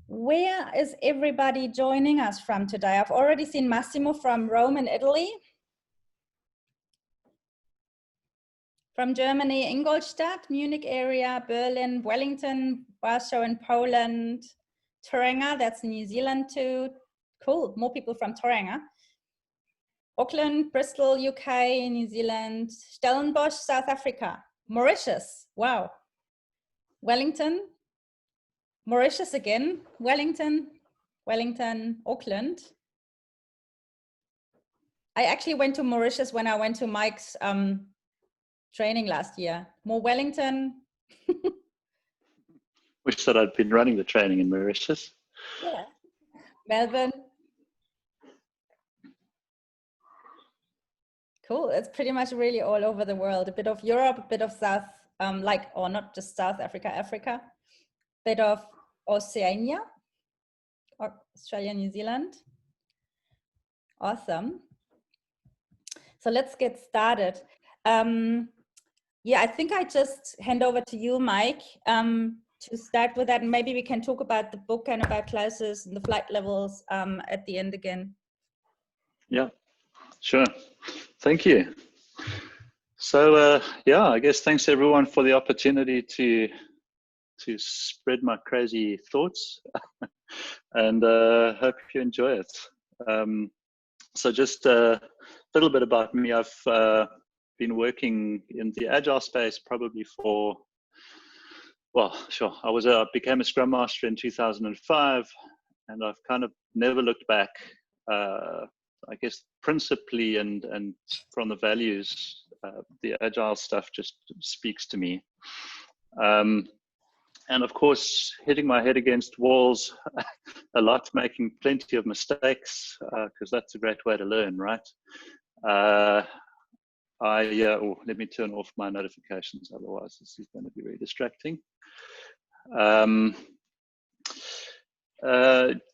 Where is everybody joining us from today? I've already seen Massimo from Rome in Italy. From Germany, Ingolstadt, Munich area, Berlin, Wellington, Warsaw in Poland, Tauranga, that's New Zealand too. Cool, more people from Tauranga. Auckland, Bristol, UK, New Zealand, Stellenbosch, South Africa, Mauritius, wow. Wellington, Mauritius again, Wellington, Auckland. I actually went to Mauritius when I went to Mike's training last year. More Wellington. Wish that I'd been running the training in Mauritius. Yeah. Melbourne. Cool. It's pretty much really all over the world. A bit of Europe, a bit of South, or not just South Africa, Africa. A bit of Oceania, or Australia, New Zealand. Awesome. So let's get started. Yeah, I think I just hand over to you, Mike, to start with that. And maybe we can talk about the book and about classes and the flight levels at the end again. Yeah, sure. Thank you. So, yeah, I guess thanks everyone for the opportunity to spread my crazy thoughts and hope you enjoy it. So just a little bit about me. I've been working in the Agile space probably for, well, sure. I became a Scrum Master in 2005, and I've kind of never looked back. I guess principally and from the values, the Agile stuff just speaks to me. And of course, hitting my head against walls a lot, making plenty of mistakes, because that's a great way to learn, right? Let me turn off my notifications, otherwise this is going to be very distracting.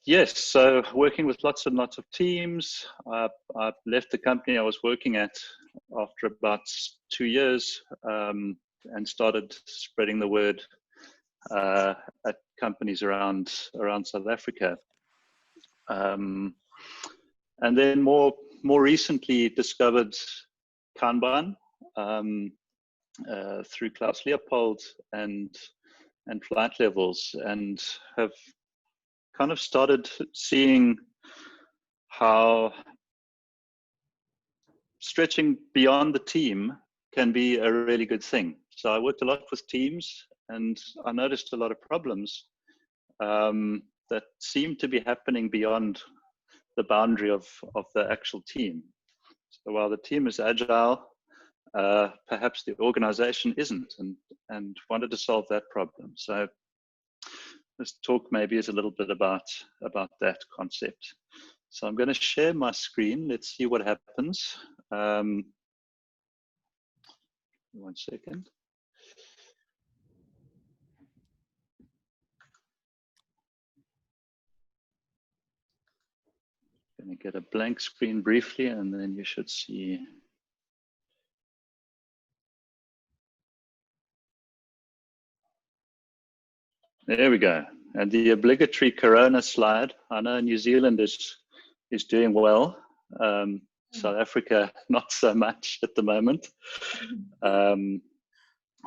Yes, so working with lots and lots of teams. I left the company I was working at after about 2 years and started spreading the word at companies around South Africa, and then more recently discovered Kanban through Klaus Leopold and flight levels, and have kind of started seeing how stretching beyond the team can be a really good thing. So I worked a lot with teams, and I noticed a lot of problems that seem to be happening beyond the boundary of the actual team. So while the team is agile, perhaps the organization isn't, and wanted to solve that problem. So this talk maybe is a little bit about that concept. So I'm going to share my screen. Let's see what happens. 1 second. Going to get a blank screen briefly, and then you should see. There we go. And the obligatory Corona slide. I know New Zealand is doing well. South Africa, not so much at the moment. I'm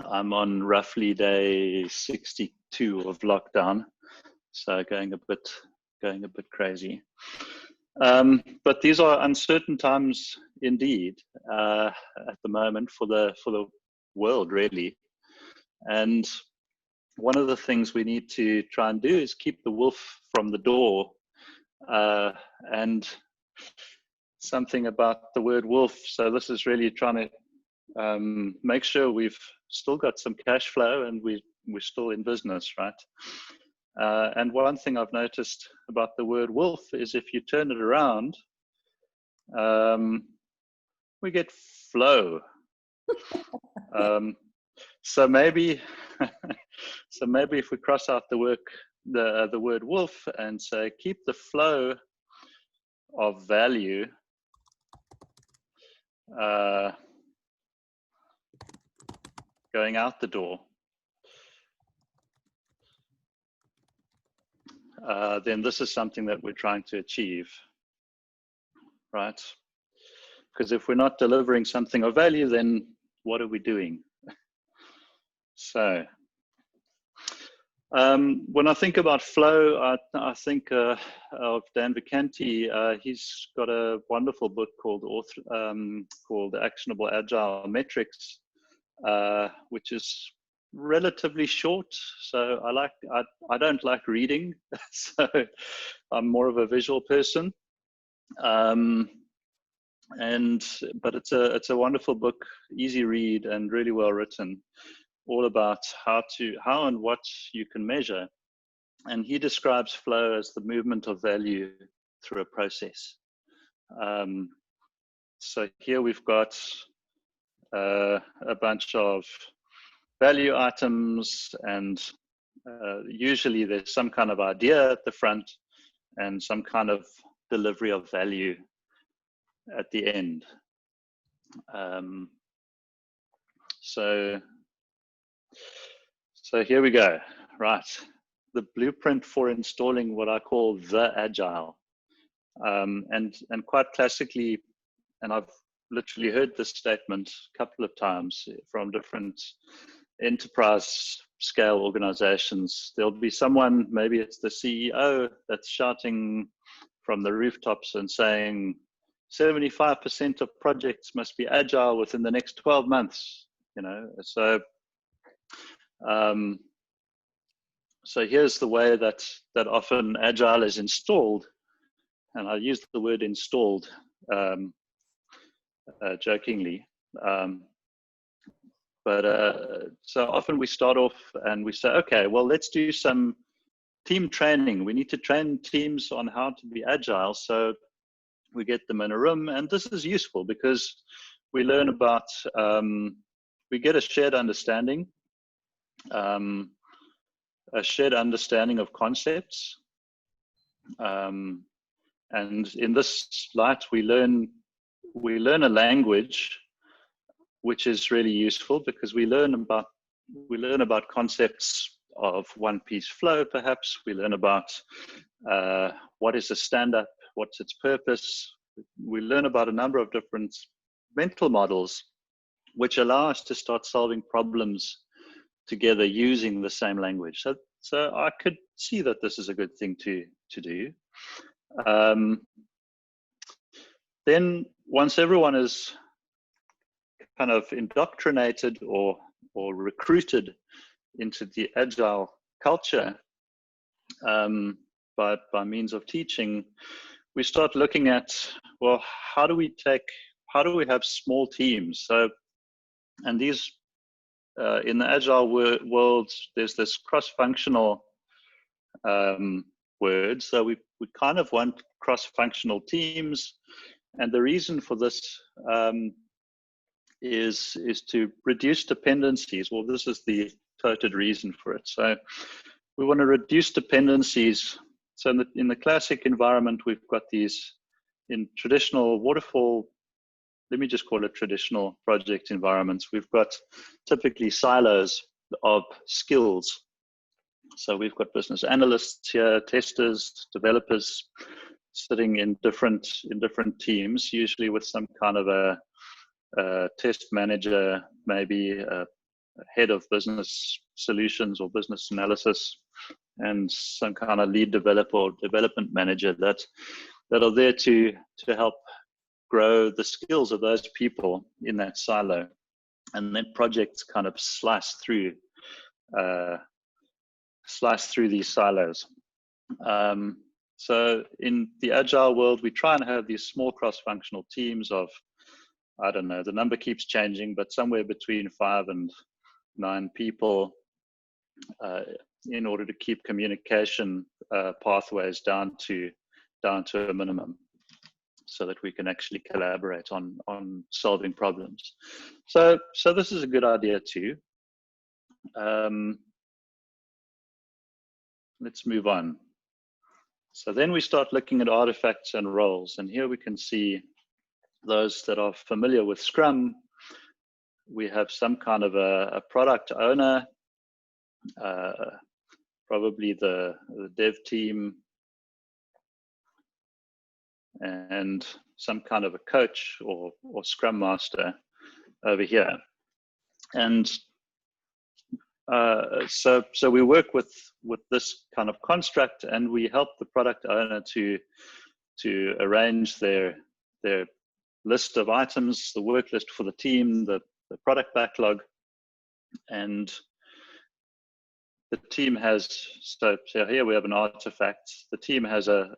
on roughly day 62 of lockdown, so going a bit crazy. But these are uncertain times indeed at the moment for the world, really. And one of the things we need to try and do is keep the wolf from the door. And something about the word wolf. So this is really trying to make sure we've still got some cash flow and we're still in business, right? And one thing I've noticed about the word wolf is if you turn it around, we get flow. So maybe if we cross out the word wolf and say keep the flow of value going out the door. then this is something that we're trying to achieve, right? Because if we're not delivering something of value, then what are we doing? So when I think about flow, I think of Dan Vicanti. He's got a wonderful book called Actionable Agile Metrics, which is relatively short. So I don't like reading, so I'm more of a visual person. But it's a wonderful book, easy read and really well written, all about how and what you can measure. And he describes flow as the movement of value through a process. So here we've got a bunch of value items, and usually there's some kind of idea at the front and some kind of delivery of value at the end. So here we go, right? The blueprint for installing what I call the Agile. And quite classically, and I've literally heard this statement a couple of times from different enterprise scale organizations. There'll be someone, maybe it's the CEO, that's shouting from the rooftops and saying 75% of projects must be agile within the next 12 months, you know. So here's the way that often agile is installed, and I use the word installed jokingly. So often we start off and we say, okay, well, let's do some team training. We need to train teams on how to be agile. So we get them in a room, and this is useful because we learn about, we get a shared understanding of concepts. And in this light, we learn a language which is really useful, because we learn about concepts of one-piece flow. Perhaps we learn about what is a stand-up, what's its purpose. We learn about a number of different mental models which allow us to start solving problems together using the same language. So I could see that this is a good thing to do. Then once everyone is kind of indoctrinated or recruited into the agile culture by means of teaching, we start looking at, well, how do we have small teams? So, and these in the agile world, there's this cross-functional word. So we kind of want cross-functional teams, and the reason for this is to reduce dependencies. Well, this is the quoted reason for it. So we want to reduce dependencies. So in the classic environment, we've got these, in traditional waterfall, let me just call it traditional project environments, we've got typically silos of skills. So we've got business analysts here, testers, developers, sitting in different teams, usually with some kind of a test manager, maybe a head of business solutions or business analysis, and some kind of lead developer or development manager that are there to help grow the skills of those people in that silo. And then projects kind of slice through these silos. So in the agile world, we try and have these small cross-functional teams of, I don't know, the number keeps changing, but somewhere between 5 and 9 people, in order to keep communication pathways down to a minimum, so that we can actually collaborate on solving problems. So this is a good idea too. Let's move on. So then we start looking at artifacts and roles, and here we can see those that are familiar with Scrum. We have some kind of a product owner, probably the dev team, and some kind of a coach or Scrum Master over here. And so we work with this kind of construct, and we help the product owner to arrange their list of items, the work list for the team, the product backlog, and the team has, so here we have an artifact. The team has a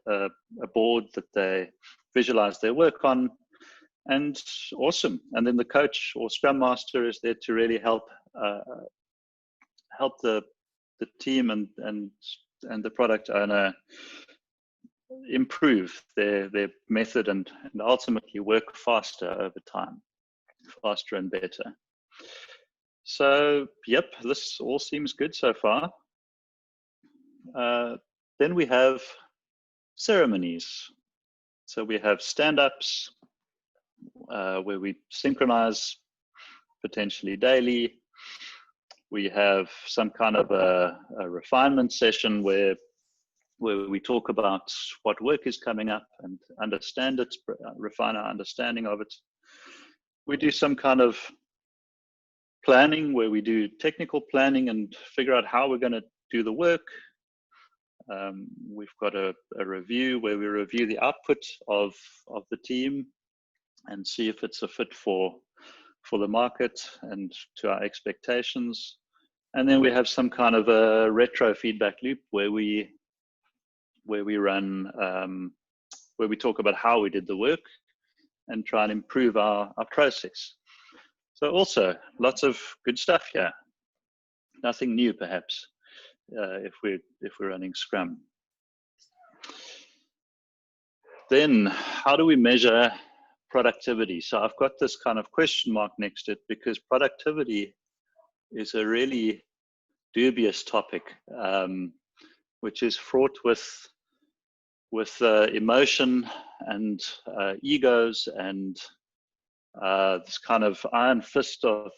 board that they visualize their work on, and awesome. And then the coach or Scrum Master is there to really help the team and the product owner improve their method and ultimately work faster over time, faster and better. So, yep, this all seems good so far. Then we have ceremonies. So we have stand-ups where we synchronize potentially daily. We have some kind of a refinement session where we talk about what work is coming up and understand it, refine our understanding of it. We do some kind of planning where we do technical planning and figure out how we're going to do the work. We've got a review where we review the output of the team and see if it's a fit for the market and to our expectations. And then we have some kind of a retro feedback loop where we run, where we talk about how we did the work and try and improve our process. So also lots of good stuff here. Nothing new, perhaps, if we're running Scrum. Then how do we measure productivity? So I've got this kind of question mark next to it because productivity is a really dubious topic, which is fraught with emotion and egos and this kind of iron fist of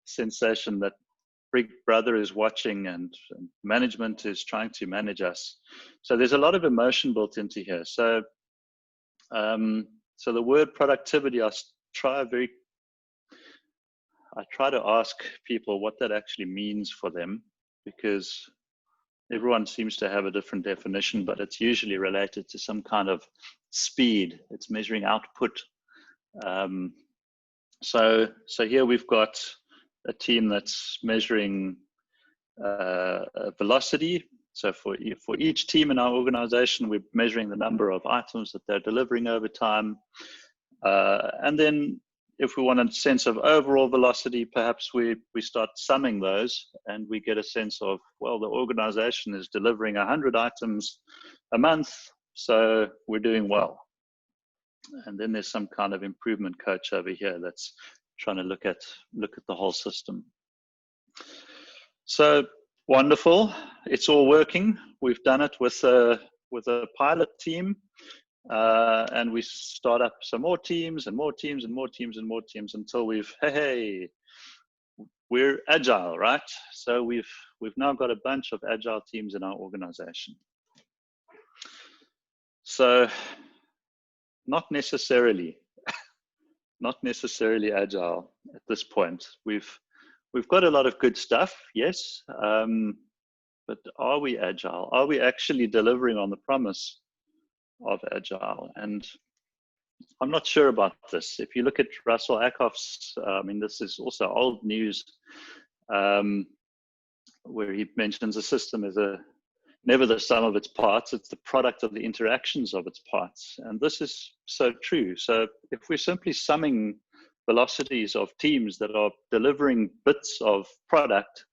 sensation that Big Brother is watching and management is trying to manage us. So there's a lot of emotion built into here. So so the word productivity, I try to ask people what that actually means for them, because everyone seems to have a different definition, but it's usually related to some kind of speed. It's measuring output. So here we've got a team that's measuring velocity. So for each team in our organization, we're measuring the number of items that they're delivering over time. And then if we want a sense of overall velocity, perhaps we start summing those and we get a sense of, well, the organization is delivering 100 items a month, so we're doing well. And then there's some kind of improvement coach over here that's trying to look at the whole system. So wonderful, it's all working. We've done it with a pilot team, and we start up some more teams and more teams and more teams and more teams until we're agile, right? So we've now got a bunch of agile teams in our organization. So not necessarily agile at this point. We've got a lot of good stuff, yes, but are we agile? Are we actually delivering on the promise of agile? And I'm not sure about this. If you look at Russell Ackoff's, I mean, this is also old news, where he mentions a system is never the sum of its parts, it's the product of the interactions of its parts. And this is so true. So if we're simply summing velocities of teams that are delivering bits of product,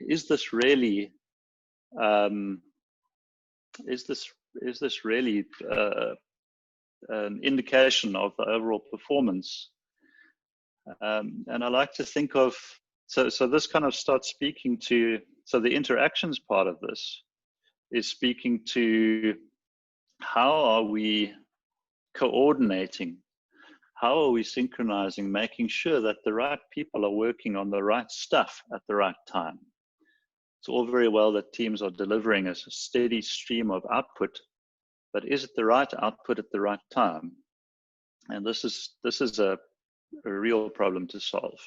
is this really an indication of the overall performance? And I like to think of, so this kind of starts speaking to, so the interactions part of this is speaking to how are we coordinating? How are we synchronizing, making sure that the right people are working on the right stuff at the right time? it's all very well that teams are delivering a steady stream of output, but is it the right output at the right time? And this is a real problem to solve.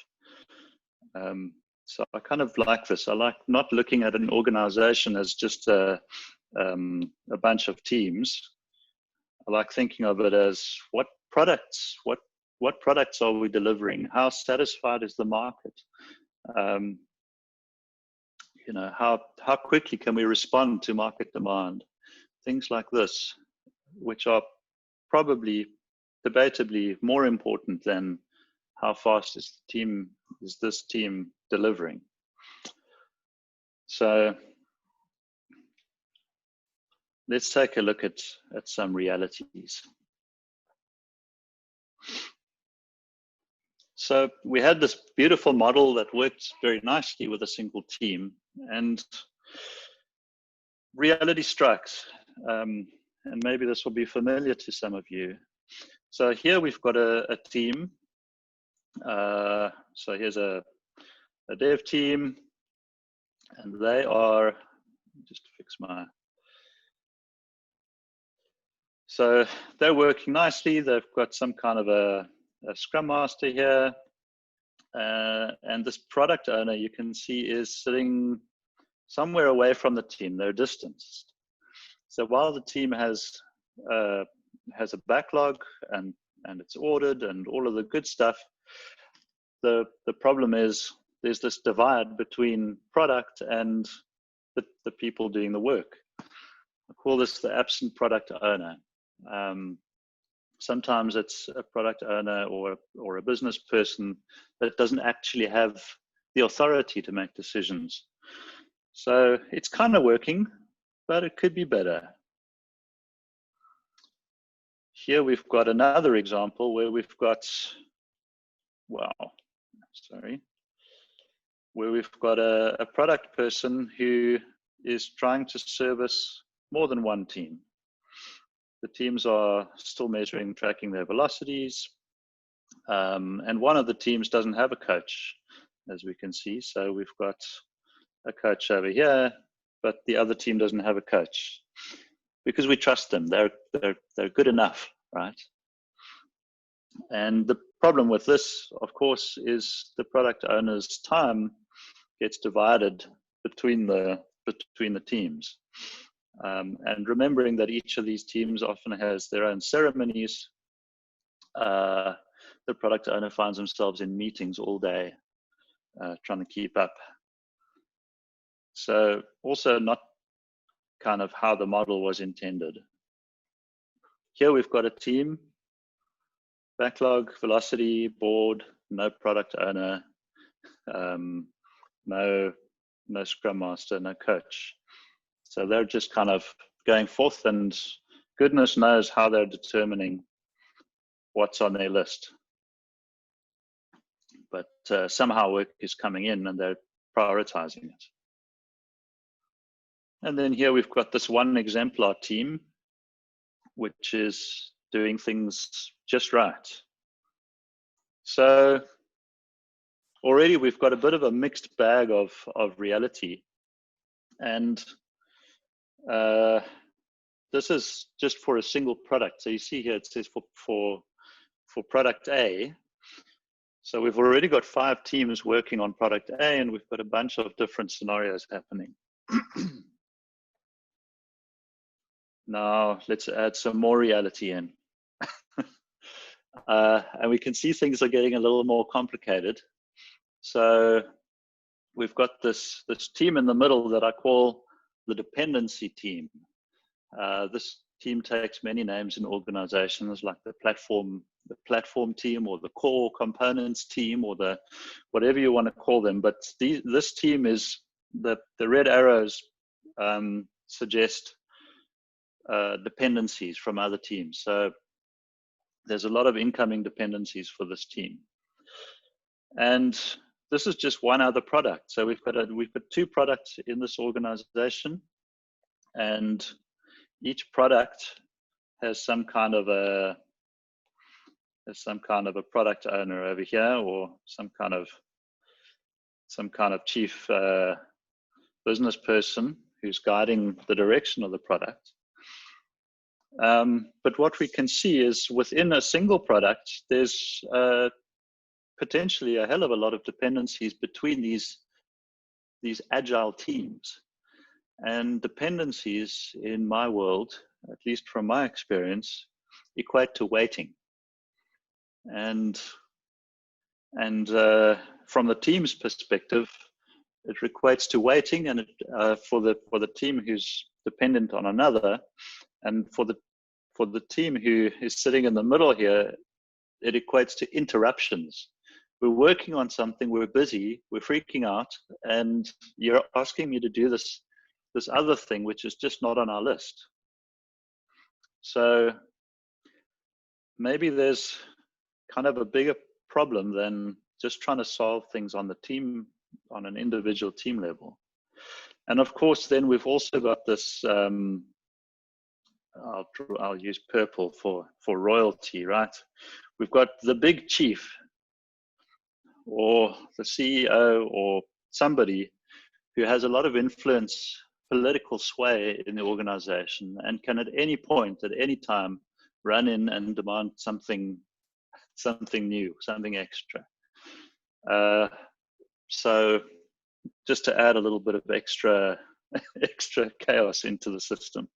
So I kind of like this. I like not looking at an organization as just a bunch of teams. I like thinking of it as what products are we delivering? How satisfied is the market? You know, how quickly can we respond to market demand? Things like this, which are probably debatably more important than how fast is this team delivering. So let's take a look at some realities. So we had this beautiful model that worked very nicely with a single team, and reality strikes. And maybe this will be familiar to some of you. So here we've got a team. So here's a dev team, and they are, just to fix my, so they're working nicely. They've got some kind of a Scrum Master here, and this product owner, you can see, is sitting somewhere away from the team. They're distanced. So while the team has a backlog and it's ordered and all of the good stuff, the problem is there's this divide between product and the people doing the work. I call this the absent product owner. Sometimes it's a product owner or a business person that doesn't actually have the authority to make decisions. So it's kind of working, but it could be better. Here we've got another example where we've got, where we've got a product person who is trying to service more than one team. The teams are still measuring, tracking their velocities, and one of the teams doesn't have a coach, as we can see. So we've got a coach over here, but the other team doesn't have a coach because we trust them. They're good enough, right? And the problem with this, of course, is the product owner's time gets divided between the teams. And remembering that each of these teams often has their own ceremonies, the product owner finds themselves in meetings all day, trying to keep up. So also not kind of how the model was intended. Here we've got a team, backlog, velocity, board, no product owner, no Scrum Master, no coach. So they're just kind of going forth, and goodness knows how they're determining what's on their list. But somehow work is coming in and they're prioritizing it. And then here we've got this one exemplar team, which is doing things just right. So already we've got a bit of a mixed bag of reality. And this is just for a single product. So you see here it says for product A. So we've already got 5 teams working on product A, and we've got a bunch of different scenarios happening. Now let's add some more reality in. And we can see things are getting a little more complicated. So we've got this team in the middle that I call the dependency team. This team takes many names in organizations, like the platform team, or the core components team, or the whatever you want to call them. But this team is the red arrows suggest dependencies from other teams. So there's a lot of incoming dependencies for this team. And this is just one other product. So we've got 2 products in this organization, and each product has some kind of a product owner over here, or some kind of chief business person who's guiding the direction of the product. But what we can see is within a single product, there's potentially a hell of a lot of dependencies between these agile teams. And dependencies in my world, at least from my experience, equate to waiting. And from the team's perspective, it equates to waiting, and for the team who's dependent on another, and for the team who is sitting in the middle here, it equates to interruptions. We're working on something, we're busy, we're freaking out, and you're asking me to do this other thing, which is just not on our list. So maybe there's kind of a bigger problem than just trying to solve things on the team, on an individual team level. And of course, then we've also got this, I'll use purple for royalty, right? We've got the big chief or the CEO or somebody who has a lot of influence, political sway in the organization, and can at any point, at any time, run in and demand something new, something extra. So just to add a little bit of extra chaos into the system.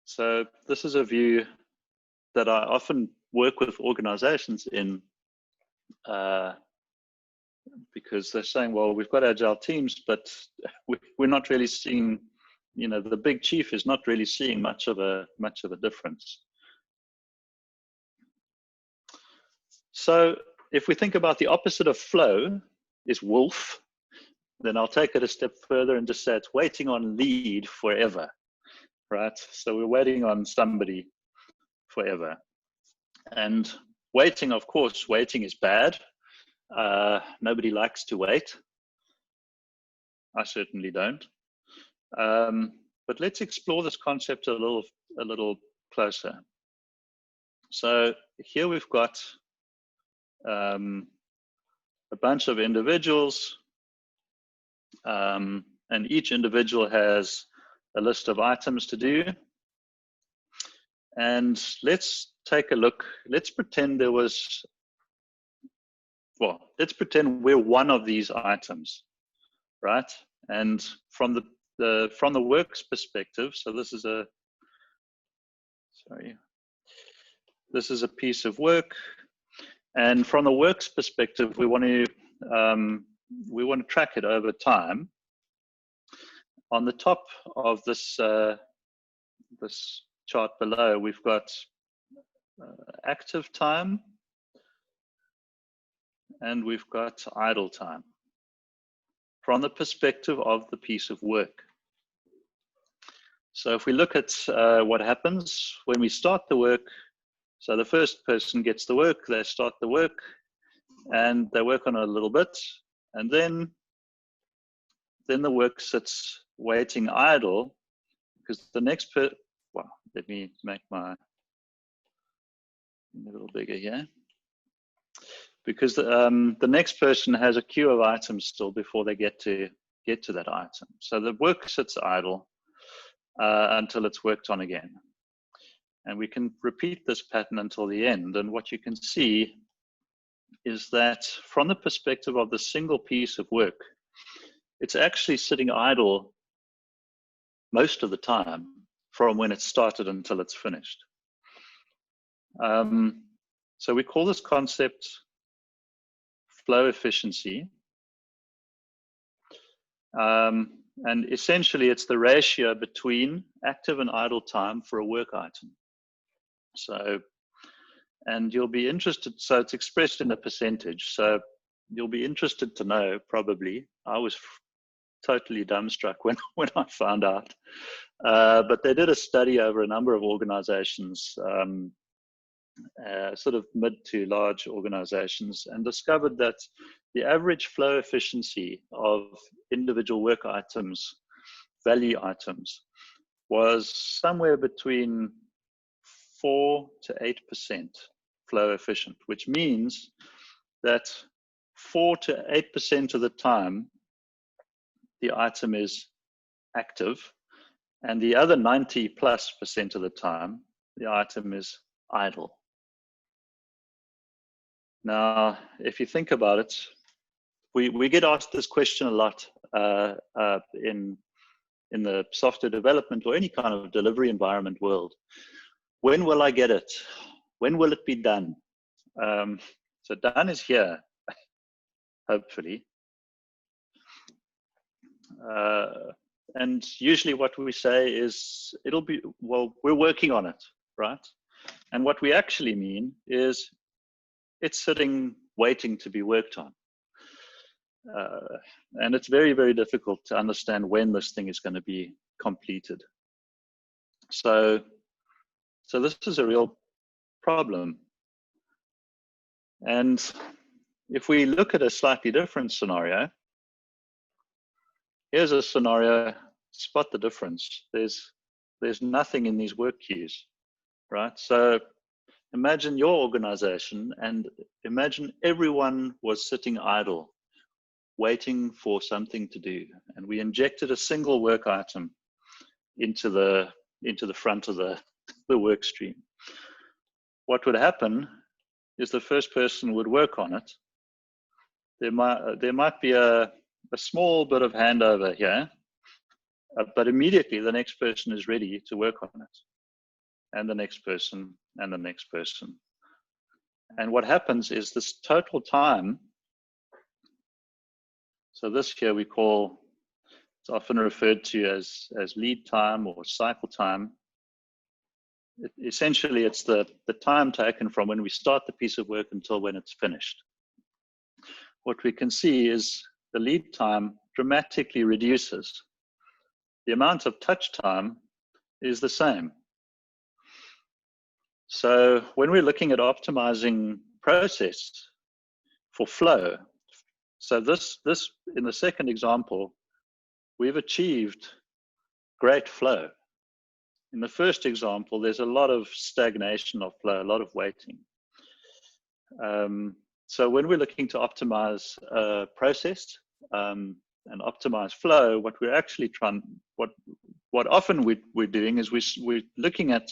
So this is a view that I often work with organizations in, because they're saying, well, we've got agile teams, but we're not really seeing, the big chief is not really seeing much of a difference. So if we think about the opposite of flow is wolf, then I'll take it a step further and just say it's waiting on lead forever, right? So we're waiting on somebody forever. And waiting, of course, waiting is bad. Nobody likes to wait. I certainly don't. But let's explore this concept a little closer. So here we've got a bunch of individuals, and each individual has a list of items to do. And let's take a look. Let's pretend let's pretend we're one of these items, right? And from the work's perspective, so this is a piece of work, and from the work's perspective, we want to track it over time. On the top of this this chart below, we've got active time, and we've got idle time from the perspective of the piece of work. So if we look at what happens when we start the work, so the first person gets the work, they start the work, and they work on it a little bit, and then the work sits waiting idle, because the next let me make my a little bigger here. Because the next person has a queue of items still before they get to that item. So the work sits idle until it's worked on again. And we can repeat this pattern until the end. And what you can see is that from the perspective of the single piece of work, it's actually sitting idle most of the time from when it started until it's finished. So we call this concept flow efficiency. And essentially it's the ratio between active and idle time for a work item. So, and you'll be interested, so it's expressed in a percentage. So you'll be interested to know, probably, I was totally dumbstruck when I found out. But they did a study over a number of organizations, sort of mid to large organizations, and discovered that the average flow efficiency of individual work items, value items, was somewhere between 4 to 8% flow efficient, which means that 4 to 8% of the time the item is active, and the other 90+% of the time, the item is idle. Now, if you think about it, we get asked this question a lot in the software development or any kind of delivery environment world. When will I get it? When will it be done? So done is here, hopefully. And usually what we say is, it'll be, well, we're working on it, right? And what we actually mean is it's sitting, waiting to be worked on. And it's very, very difficult to understand when this thing is going to be completed. So this is a real problem. And if we look at a slightly different scenario, here's a scenario, spot the difference. There's nothing in these work queues, right? So imagine your organization and imagine everyone was sitting idle, waiting for something to do. And we injected a single work item into the front of the work stream. What would happen is the first person would work on it. There might be a small bit of handover here, but immediately the next person is ready to work on it, and the next person, and the next person. And what happens is this total time, so this here we call, it's often referred to as lead time or cycle time. Essentially, it's the time taken from when we start the piece of work until when it's finished. What we can see is the lead time dramatically reduces. The amount of touch time is the same. So when we're looking at optimizing process for flow, so this in the second example, we've achieved great flow. In the first example, there's a lot of stagnation of flow, a lot of waiting. So when we're looking to optimize process and optimize flow, what we're actually what often we're doing is we're looking at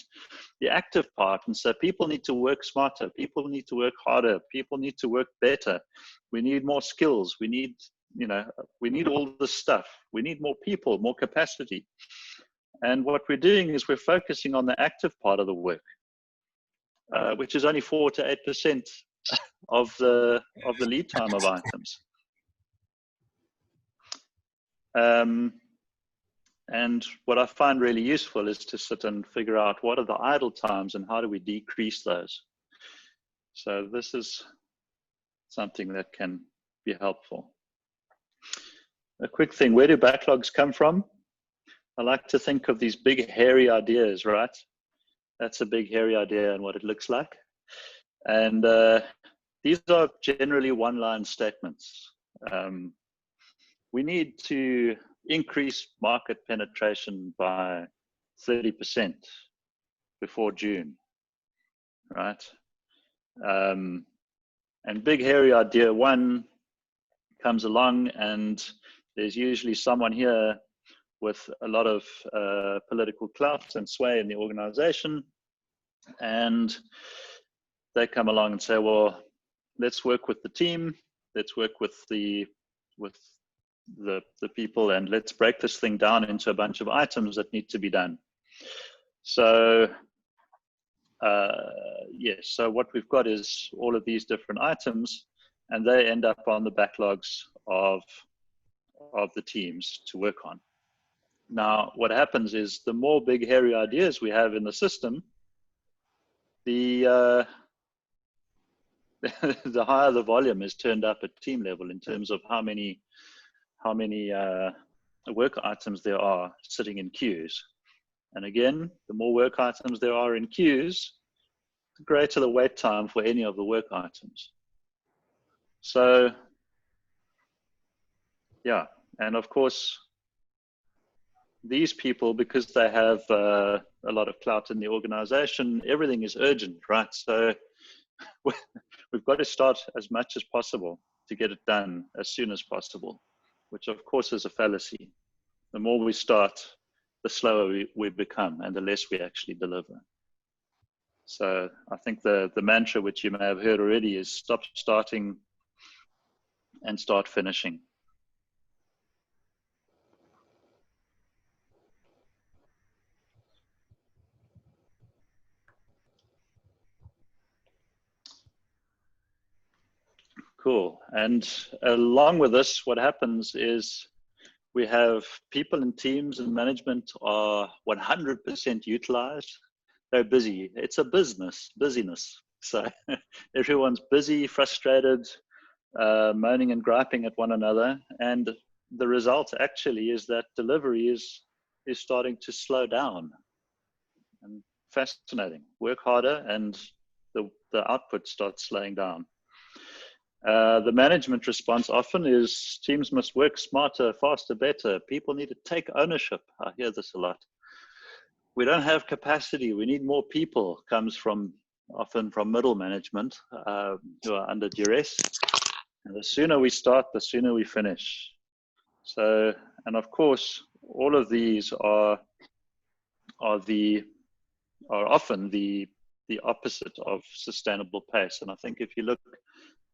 the active part, and so people need to work smarter, people need to work harder, people need to work better. We need more skills. We need, we need all this stuff. We need more people, more capacity. And what we're doing is we're focusing on the active part of the work, which is only 4 to 8% of the lead time of items. And what I find really useful is to sit and figure out what are the idle times and how do we decrease those. So this is something that can be helpful. A quick thing, where do backlogs come from? I like to think of these big hairy ideas, right? That's a big hairy idea and what it looks like. And these are generally one-line statements. We need to increase market penetration by 30% before June, right? And big hairy idea one comes along, and there's usually someone here with a lot of political clout and sway in the organization, and they come along and say, well, let's work with the team, let's work with the people, and let's break this thing down into a bunch of items that need to be done. So yes, so what we've got is all of these different items, and they end up on the backlogs of the teams to work on. Now, what happens is the more big, hairy ideas we have in the system, the higher the volume is turned up at team level in terms of how many work items there are sitting in queues. And again, the more work items there are in queues, the greater the wait time for any of the work items. So, yeah, and of course, these people, because they have a lot of clout in the organization, everything is urgent, right? So we've got to start as much as possible to get it done as soon as possible. which of course is a fallacy. The more we start, the slower we become and the less we actually deliver. So I think the mantra, which you may have heard already, is stop starting and start finishing. Cool. And along with this, what happens is we have people and teams and management are 100% utilized. They're busy. It's a busyness. So everyone's busy, frustrated, moaning and griping at one another. And the result actually is that delivery is starting to slow down. And fascinating. Work harder and the output starts slowing down. The management response often is teams must work smarter, faster, better. People need to take ownership. I hear this a lot. We don't have capacity. We need more people. Comes often from middle management who are under duress. And the sooner we start, the sooner we finish. So, and of course, all of these are often the opposite of sustainable pace. And I think if you look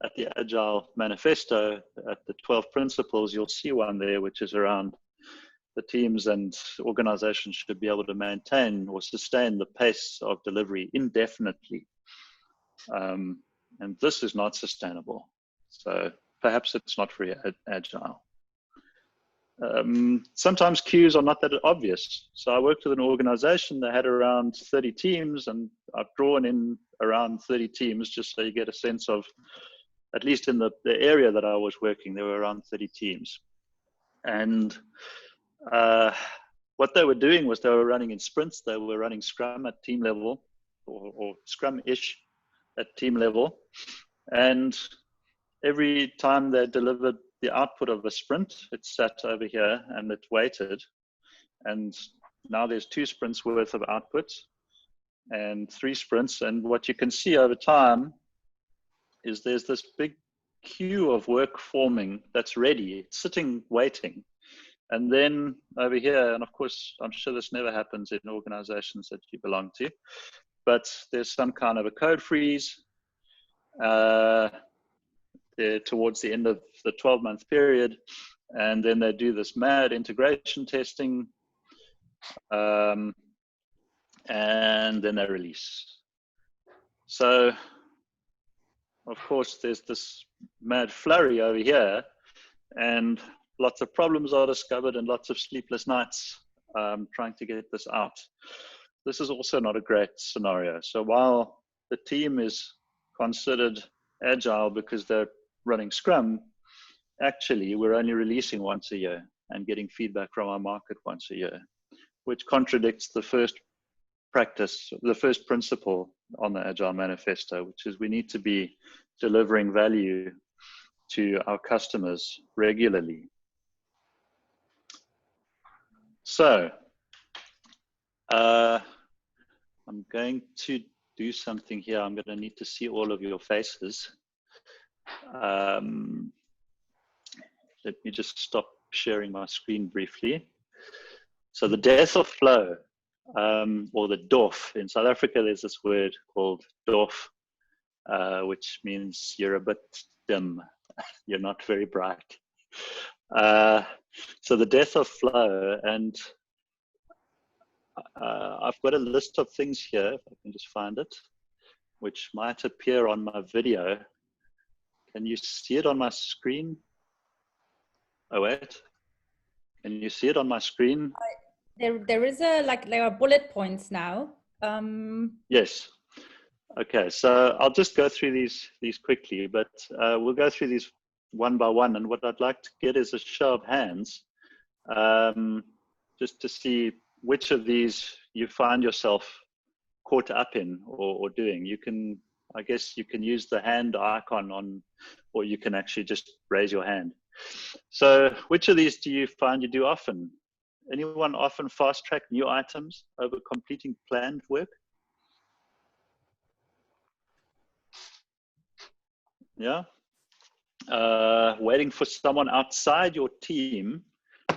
at the Agile Manifesto, at the 12 principles, you'll see one there, which is around the teams and organizations should be able to maintain or sustain the pace of delivery indefinitely. And this is not sustainable. So perhaps it's not very agile. Sometimes cues are not that obvious. So I worked with an organization that had around 30 teams, and I've drawn in around 30 teams just so you get a sense of, at least in the area that I was working, there were around 30 teams. And what they were doing was they were running in sprints. They were running Scrum at team level, or Scrum-ish at team level. And every time they delivered the output of a sprint, it sat over here and it waited. And now there's 2 sprints worth of output and 3 sprints. And what you can see over time is there's this big queue of work forming that's ready, it's sitting, waiting. And then over here, and of course, I'm sure this never happens in organizations that you belong to, but there's some kind of a code freeze towards the end of the 12-month period. And then they do this mad integration testing, and then they release. So, of course, there's this mad flurry over here, and lots of problems are discovered and lots of sleepless nights trying to get this out. This is also not a great scenario. So while the team is considered agile because they're running Scrum, actually we're only releasing once a year and getting feedback from our market once a year, which contradicts the first practice, the first principle on the Agile Manifesto, which is we need to be delivering value to our customers regularly. So I'm going to do something here. I'm going to need to see all of your faces. Let me just stop sharing my screen briefly. So the death of flow, or the DOF. In South Africa, there's this word called DOF, which means you're a bit dim. You're not very bright. So the death of flow, and I've got a list of things here, if I can just find it, which might appear on my video. Can you see it on my screen? Oh, wait. Can you see it on my screen? There is there are bullet points now. Yes. Okay, so I'll just go through these quickly, but we'll go through these one by one. And what I'd like to get is a show of hands, just to see which of these you find yourself caught up in or doing. You can, I guess you can use the hand icon on, or you can actually just raise your hand. So which of these do you find you do often? Anyone often fast track new items over completing planned work? Yeah. waiting for someone outside your team.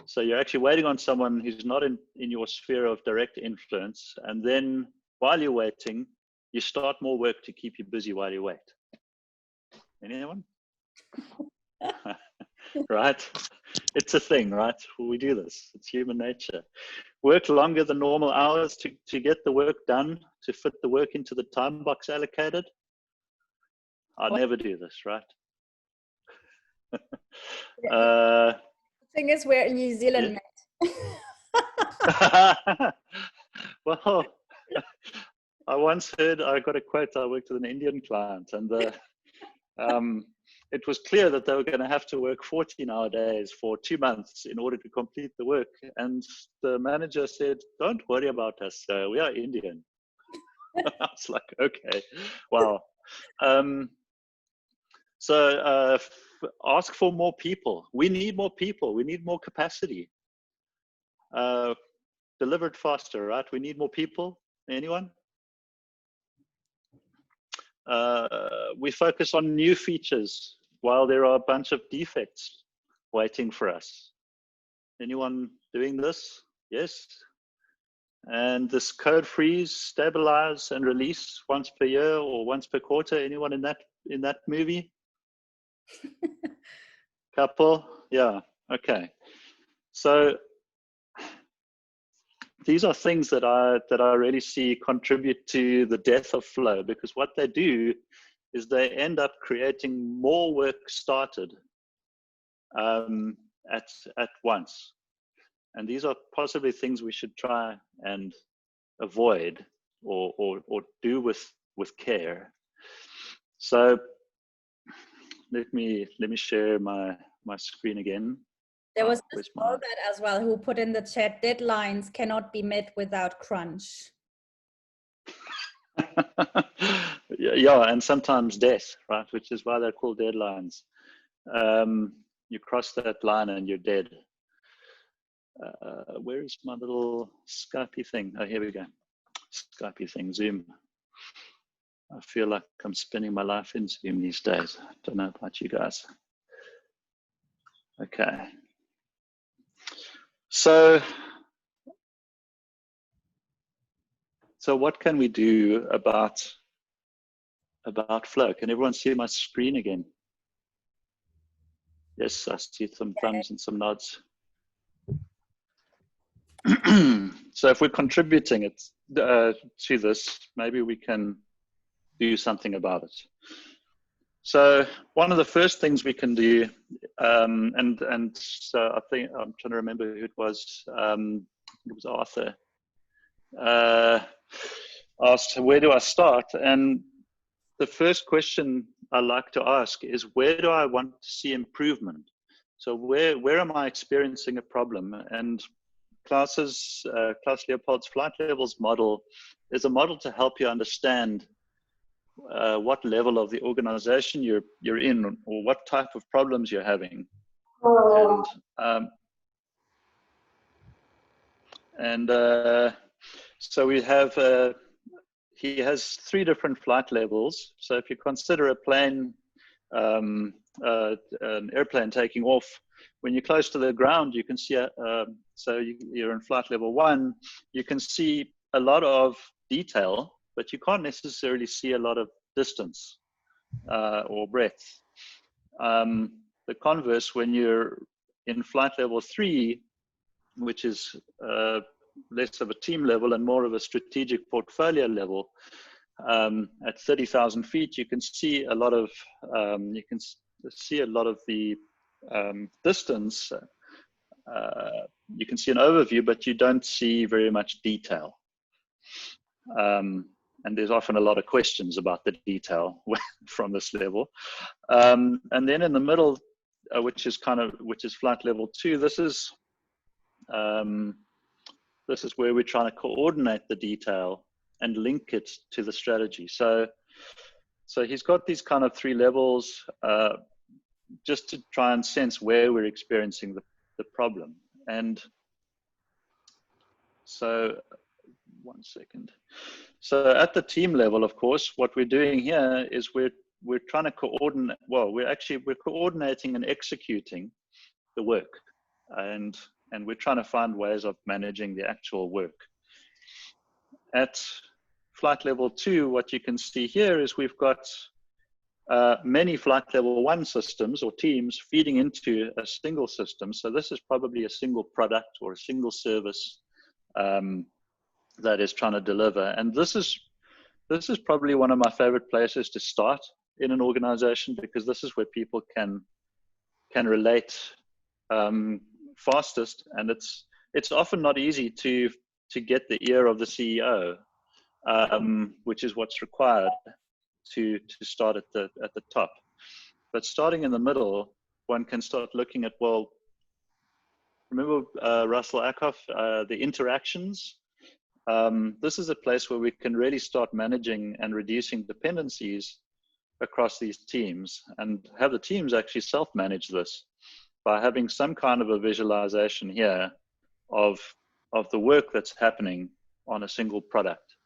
So you're actually waiting on someone who's not in your sphere of direct influence. And then while you're waiting, you start more work to keep you busy while you wait. Anyone? Right? It's a thing, right? We do this. It's human nature. Work longer than normal hours to get the work done, to fit the work into the time box allocated. I never do this, right? The thing is, we're in New Zealand. Yeah. Well, I once heard, I got a quote, I worked with an Indian client, and it was clear that they were going to have to work 14-hour days for 2 months in order to complete the work. And the manager said, "Don't worry about us, we are Indian." I was like, okay, wow. So ask for more people. We need more people. We need more capacity. Deliver it faster, right? We need more people. Anyone? We focus on new features while there are a bunch of defects waiting for us. Anyone doing this? Yes. And this code freeze, stabilize, and release once per year or once per quarter. Anyone in that movie? Couple? Yeah. Okay. So these are things that I really see contribute to the death of flow, because what they do is they end up creating more work started at once. And these are possibly things we should try and avoid or do with care. So let me share my screen again. There was this that as well who put in the chat, deadlines cannot be met without crunch. Yeah, and sometimes death, right? Which is why they're called deadlines. You cross that line and you're dead. Where is my little Skypey thing? Oh, here we go. Skypey thing, Zoom. I feel like I'm spending my life in Zoom these days. I don't know about you guys. Okay. So what can we do about flow? Can everyone see my screen again? Yes, I see some thumbs and some nods. So if we're contributing it to this, maybe we can do something about it. So one of the first things we can do, and so I think I'm trying to remember who it was. It was Arthur. Asked, where do I start? And the first question I like to ask is, where do I want to see improvement? So where am I experiencing a problem? And Klaus Leopold's flight levels model is a model to help you understand what level of the organization you're in, or what type of problems you're having. And so we have, he has 3 different flight levels. So if you consider a plane, an airplane taking off, when you're close to the ground, you can see, so you're in flight level 1, you can see a lot of detail, but you can't necessarily see a lot of distance or breadth. The converse, when you're in flight level 3, which is less of a team level and more of a strategic portfolio level, at 30,000 feet, you can see a lot of the distance. You can see an overview, but you don't see very much detail. And there's often a lot of questions about the detail from this level. And then in the middle, which is flight level 2, this is where we're trying to coordinate the detail and link it to the strategy. So he's got these kind of 3 levels, just to try and sense where we're experiencing the problem. And so, 1 second. So at the team level, of course, what we're doing here is we're we're trying to coordinate, well, we're coordinating and executing the work, and we're trying to find ways of managing the actual work. At flight level 2, what you can see here is we've got many flight level 1 systems or teams feeding into a single system. So this is probably a single product or a single service that is trying to deliver. And this is probably one of my favorite places to start in an organization, because this is where people can relate fastest, and it's often not easy to get the ear of the CEO, which is what's required to start at the top. But starting in the middle, one can start looking at, well, remember Russell Ackoff, the interactions. This is a place where we can really start managing and reducing dependencies across these teams, and have the teams actually self-manage this by having some kind of a visualization here of the work that's happening on a single product.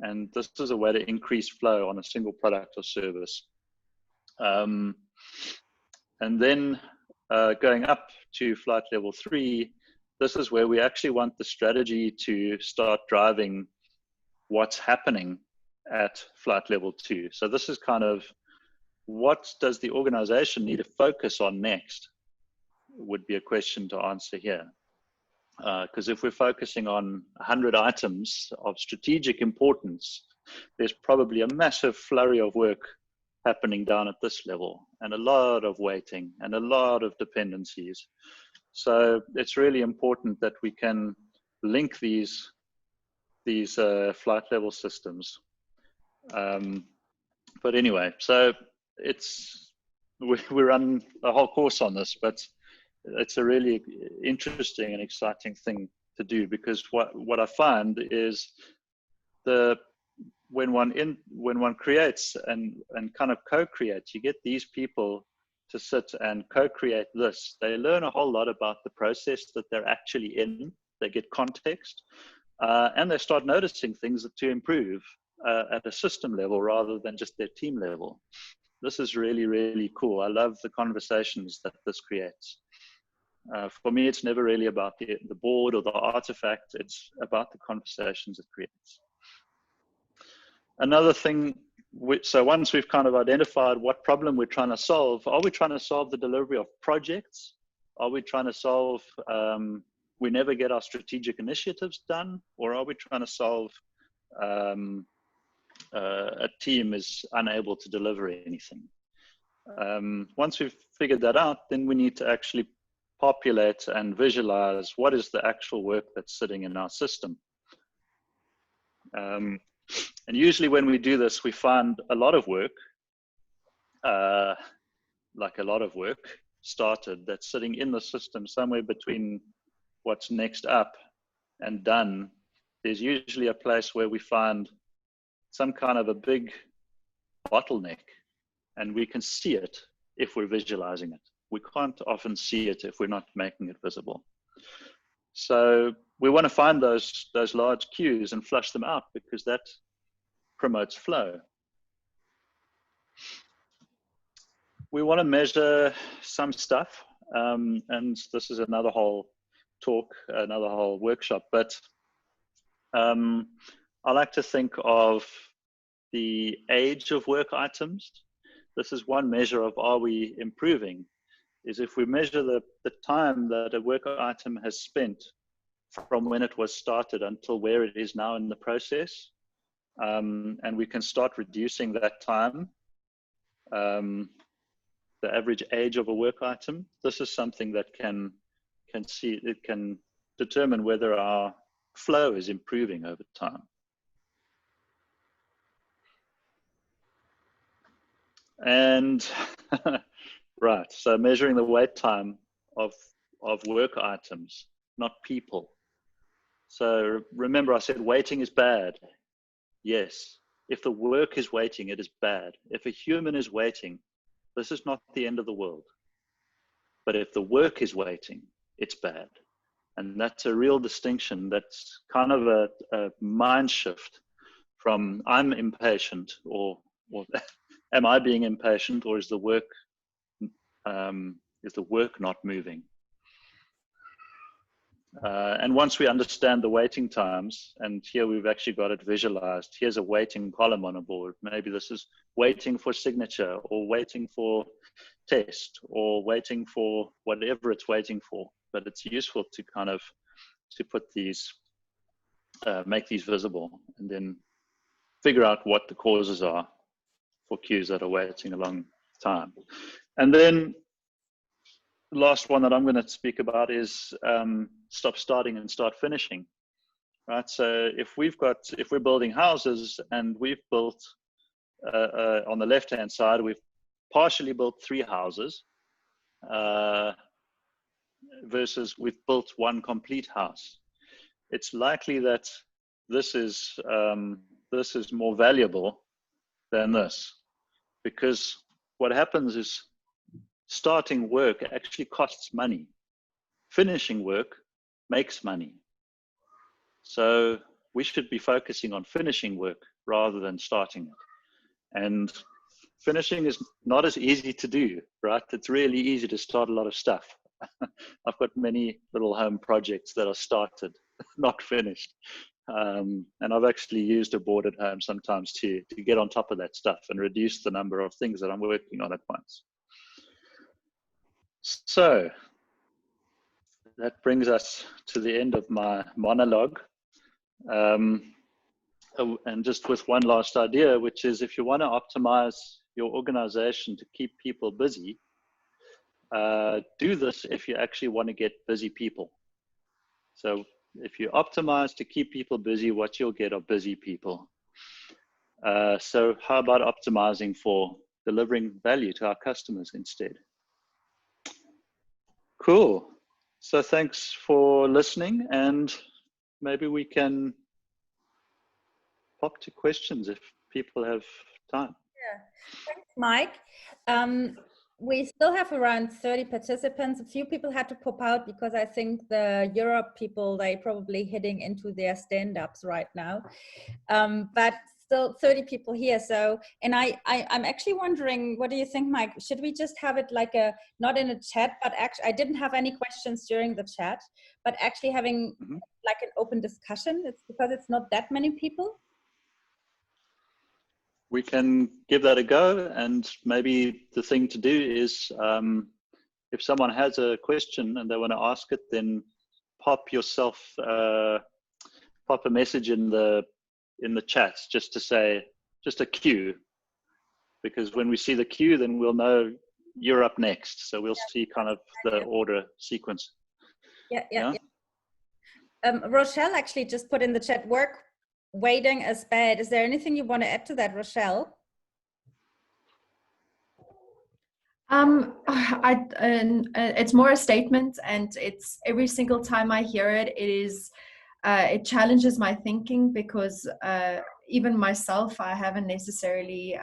And this is a way to increase flow on a single product or service. And then going up to flight level 3, this is where we actually want the strategy to start driving what's happening at flight level 2. So this is kind of, what does the organization need to focus on next, would be a question to answer here. Because if we're focusing on 100 items of strategic importance, there's probably a massive flurry of work happening down at this level, and a lot of waiting and a lot of dependencies. So it's really important that we can link these flight level systems. But anyway, so we run a whole course on this, but it's a really interesting and exciting thing to do, because what I find is when one creates and kind of co-creates, you get these people to sit and co-create this. They learn a whole lot about the process that they're actually in. They get context, and they start noticing things to improve at a system level rather than just their team level. This is really, really cool. I love the conversations that this creates. For me, it's never really about the board or the artifact. It's about the conversations it creates. Another thing, so once we've kind of identified what problem we're trying to solve, are we trying to solve the delivery of projects? Are we trying to solve, we never get our strategic initiatives done? Or are we trying to solve a team is unable to deliver anything? Once we've figured that out, then we need to actually populate and visualize what is the actual work that's sitting in our system. And usually when we do this, we find a lot of work, like a lot of work started that's sitting in the system somewhere between what's next up and done. There's usually a place where we find some kind of a big bottleneck, and we can see it if we're visualizing it. We can't often see it if we're not making it visible. So we want to find those large queues and flush them out, because that promotes flow. We want to measure some stuff, and this is another whole talk, another whole workshop, but I like to think of the age of work items. This is one measure of, are we improving? Is if we measure the time that a work item has spent from when it was started until where it is now in the process, and we can start reducing that time, the average age of a work item. This is something that can determine whether our flow is improving over time. And right, so measuring the wait time of work items, not people. So remember, I said waiting is bad. Yes, if the work is waiting, it is bad. If a human is waiting, this is not the end of the world. But if the work is waiting, it's bad. And that's a real distinction. That's kind of a mind shift from I'm impatient or am I being impatient, or is the work not moving? And once we understand the waiting times, and here we've actually got it visualized, here's a waiting column on a board. Maybe this is waiting for signature, or waiting for test, or waiting for whatever it's waiting for. But it's useful to kind of to put these, make these visible, and then figure out what the causes are for queues that are waiting a long time. And then the last one that I'm going to speak about is stop starting and start finishing. Right. So if we're building houses, and we've built on the left-hand side, we've partially built 3 houses versus we've built 1 complete house. It's likely that this is more valuable than this, because what happens is starting work actually costs money. Finishing work makes money. So we should be focusing on finishing work rather than starting it. And finishing is not as easy to do, right? It's really easy to start a lot of stuff. I've got many little home projects that are started, not finished. And I've actually used a board at home sometimes to get on top of that stuff and reduce the number of things that I'm working on at once. So that brings us to the end of my monologue. And just with one last idea, which is, if you want to optimize your organization to keep people busy, do this if you actually want to get busy people. So if you optimize to keep people busy, what you'll get are busy people. So how about optimizing for delivering value to our customers instead? Cool. So thanks for listening, and maybe we can pop to questions if people have time. Yeah, thanks, Mike. We still have around 30 participants. A few people had to pop out because I think the Europe people, they're probably heading into their stand-ups right now. But still 30 people here. So, and I'm actually wondering, what do you think, Mike? Should we just have it like not in a chat, but actually, I didn't have any questions during the chat, but actually having like an open discussion. It's because it's not that many people. We can give that a go, and maybe the thing to do is, if someone has a question and they want to ask it, then pop a message in the chats, just to say, just a queue, because when we see the queue, then we'll know you're up next. So we'll see kind of the order sequence. Yeah. Rochelle actually just put in the chat, work waiting is bad. Is there anything you want to add to that, Rochelle? It's more a statement, and it's every single time I hear it, it challenges my thinking, because even myself, I haven't necessarily,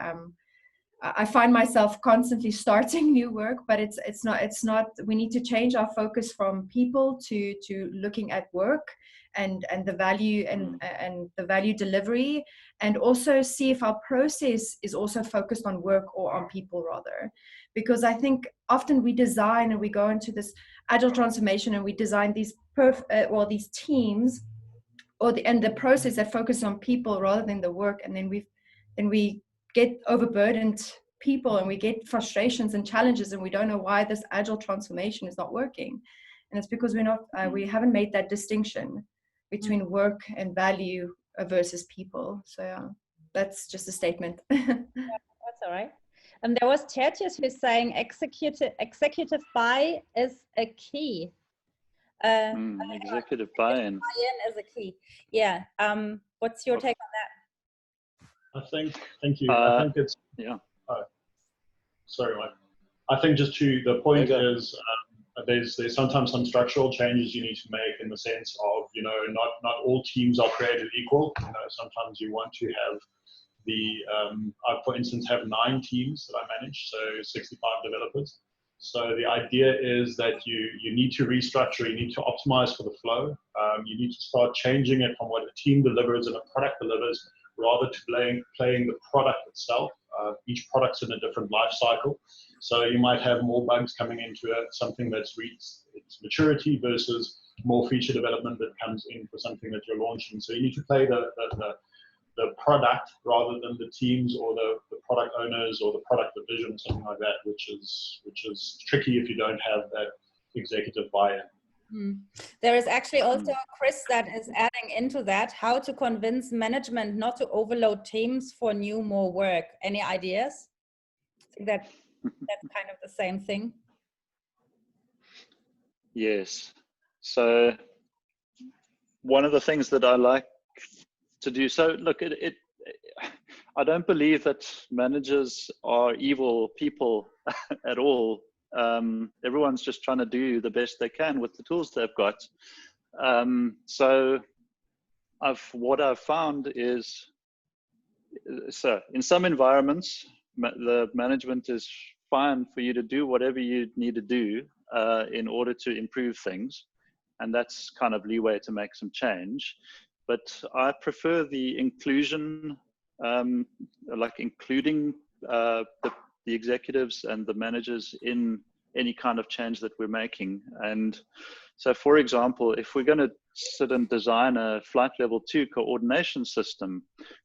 I find myself constantly starting new work, but it's not, we need to change our focus from people to looking at work and the value and the value delivery, and also see if our process is also focused on work or on people rather. Because I think often we design and we go into this agile transformation and we design these these teams and the process that focuses on people rather than the work, and then we get overburdened people, and we get frustrations and challenges, and we don't know why this agile transformation is not working. And it's because we haven't made that distinction between work and value versus people. So that's just a statement. Yeah, that's all right. There was Tertius who's saying executive buy is a key. Executive buy-in. Buy-in is a key. Yeah. What's your take on that? Thank you. I think it's, sorry, Mike. I think just to the point is, there's sometimes some structural changes you need to make, in the sense of, not all teams are created equal. Sometimes you want to have I, for instance, have 9 teams that I manage, so 65 developers. So the idea is that you need to restructure, you need to optimize for the flow. You need to start changing it from what a team delivers and a product delivers, rather to playing the product itself. each product's in a different life cycle. So you might have more bugs coming into something that's reached its maturity versus more feature development that comes in for something that you're launching. So you need to play the product rather than the teams or the product owners or the product division, something like that, which is tricky if you don't have that executive buy-in. There is actually also Chris that is adding into that, how to convince management not to overload teams for more work. Any ideas? I think that's kind of the same thing. Yes. So one of the things that I like to do, so look, I don't believe that managers are evil people at all. Everyone's just trying to do the best they can with the tools they've got. So what I've found is, so in some environments, the management is fine for you to do whatever you need to do in order to improve things. And that's kind of leeway to make some change. But I prefer the inclusion, like including the executives and the managers in any kind of change that we're making. And so, for example, if we're going to sit and design a flight level 2 coordination system,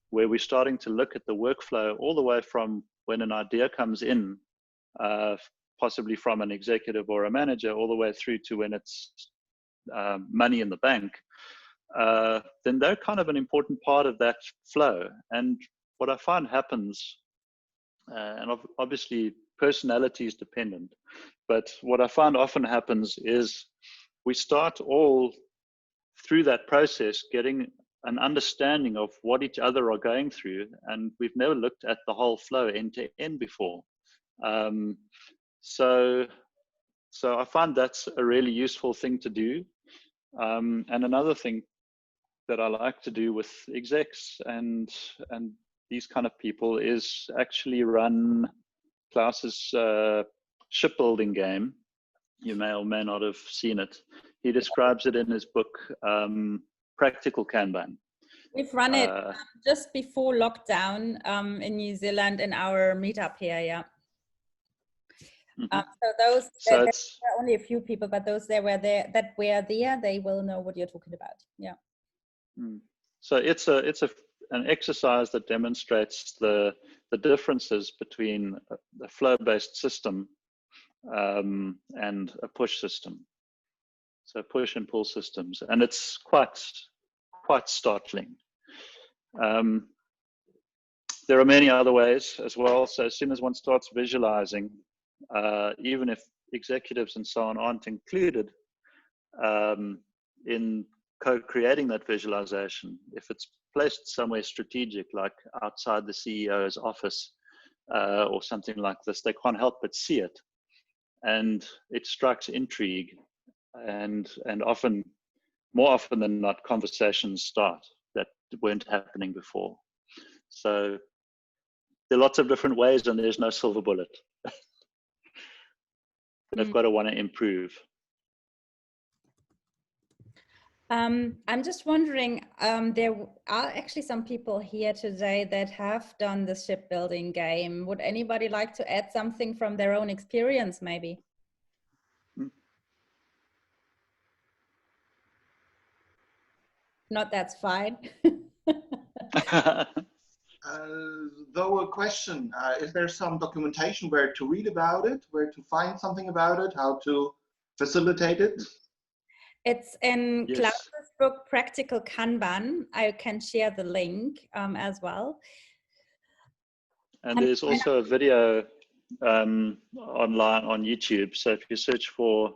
where we're starting to look at the workflow all the way from when an idea comes in, possibly from an executive or a manager, all the way through to when it's money in the bank, then they're kind of an important part of that flow. And what I find happens, and obviously personality is dependent, but what I find often happens is we start all through that process getting an understanding of what each other are going through, and we've never looked at the whole flow end to end before. So I find that's a really useful thing to do. And another thing that I like to do with execs and these kind of people is actually run Klaus's shipbuilding game. You may or may not have seen it. He describes it in his book, Practical Kanban. We've run it just before lockdown in New Zealand in our meetup here, yeah. There are only a few people, but those that were there, they will know what you're talking about. Yeah. So it's an exercise that demonstrates the differences between a flow-based system and a push system. So push and pull systems, and it's quite startling. There are many other ways as well. So as soon as one starts visualizing, even if executives and so on aren't included in co-creating that visualization, if it's placed somewhere strategic, like outside the CEO's office or something like this, they can't help but see it, and it strikes intrigue, and more often than not, conversations start that weren't happening before. So there are lots of different ways, and there's no silver bullet. They've got to want to improve. I'm just wondering, there are actually some people here today that have done the shipbuilding game. Would anybody like to add something from their own experience, maybe? Not, that's fine. Though a question, is there some documentation where to read about it, where to find something about it, how to facilitate it? It's in Yes. Klaus's book, Practical Kanban. I can share the link as well. And there's also a video online on YouTube. So if you search for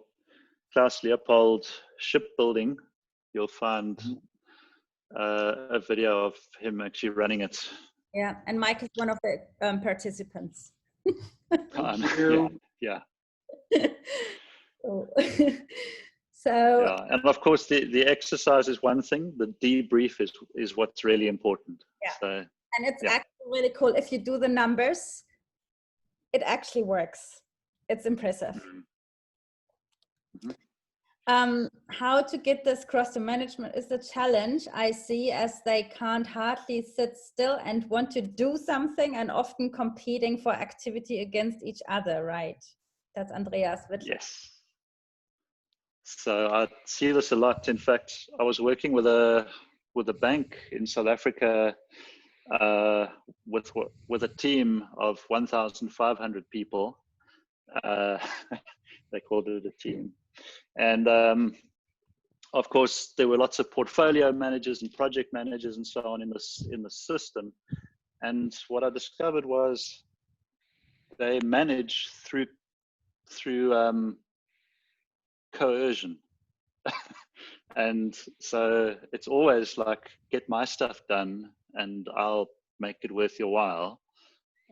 Klaus Leopold shipbuilding, you'll find a video of him actually running it. Yeah, and Mike is one of the participants. Yeah. So yeah, and of course the exercise is one thing. The debrief is what's really important. Yeah. So, and it's actually really cool. If you do the numbers, it actually works. It's impressive. How to get this cross to management is the challenge I see, as they can't hardly sit still and want to do something, and often competing for activity against each other, right? That's Andreas. Yes. So I see this a lot. In fact, I was working with a bank in South Africa with a team of 1,500 people. They called it a team. And of course, there were lots of portfolio managers and project managers and so on in the system. And what I discovered was they manage through coercion. And so it's always like, get my stuff done and I'll make it worth your while.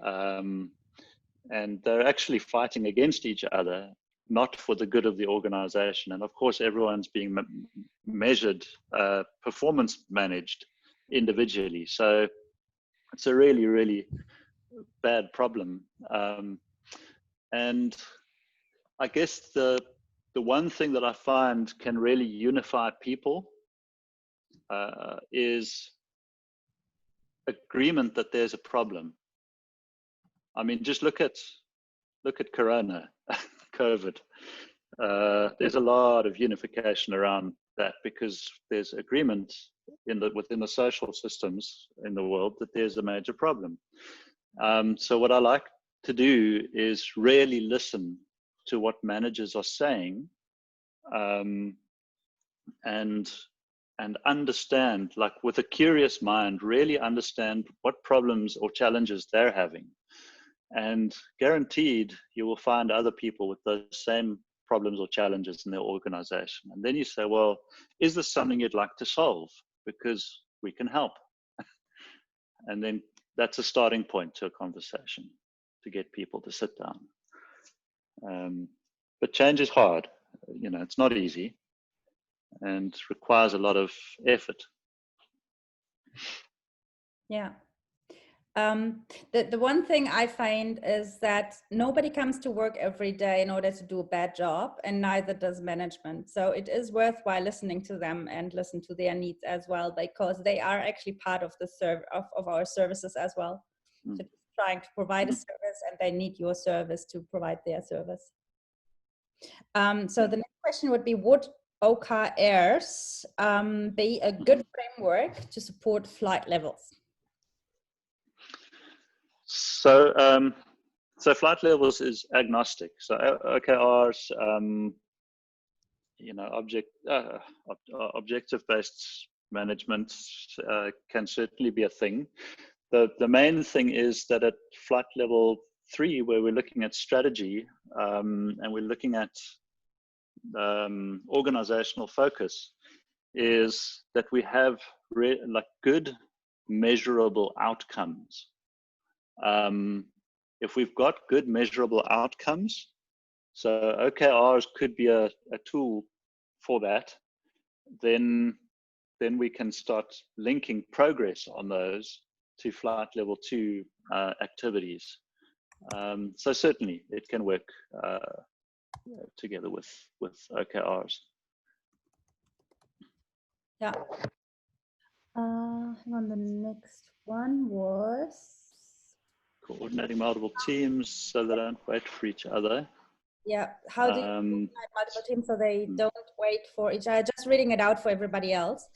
And they're actually fighting against each other, not for the good of the organization. And of course, everyone's being measured, performance managed individually. So it's a really, really bad problem. And I guess the one thing that I find can really unify people is agreement that there's a problem. I mean, just look at Corona, COVID. There's a lot of unification around that because there's agreement within the social systems in the world that there's a major problem. So what I like to do is really listen to what managers are saying, and understand, like with a curious mind, really understand what problems or challenges they're having. And guaranteed, you will find other people with those same problems or challenges in their organization. And then you say, well, is this something you'd like to solve? Because we can help. And then that's a starting point to a conversation, to get people to sit down. But change is hard. You know, it's not easy and requires a lot of effort. Yeah. The one thing I find is that nobody comes to work every day in order to do a bad job, and neither does management. So it is worthwhile listening to them and listen to their needs as well, because they are actually part of the of our services as well. So trying to provide a service, and they need your service to provide their service. So the next question would be, would OKRs be a good framework to support flight levels? So, so flight levels is agnostic. So OKRs, you know, objective-based management can certainly be a thing. The main thing is that at flight level 3, where we're looking at strategy and we're looking at organizational focus, is that we have like good measurable outcomes. If we've got good measurable outcomes, so OKRs could be a tool for that, then we can start linking progress on those to flight level 2 activities. So certainly it can work together with OKRs. Yeah. Hang on, the next one was coordinating multiple teams so they don't wait for each other. Yeah, how do you coordinate multiple teams so they don't wait for each other? Just reading it out for everybody else.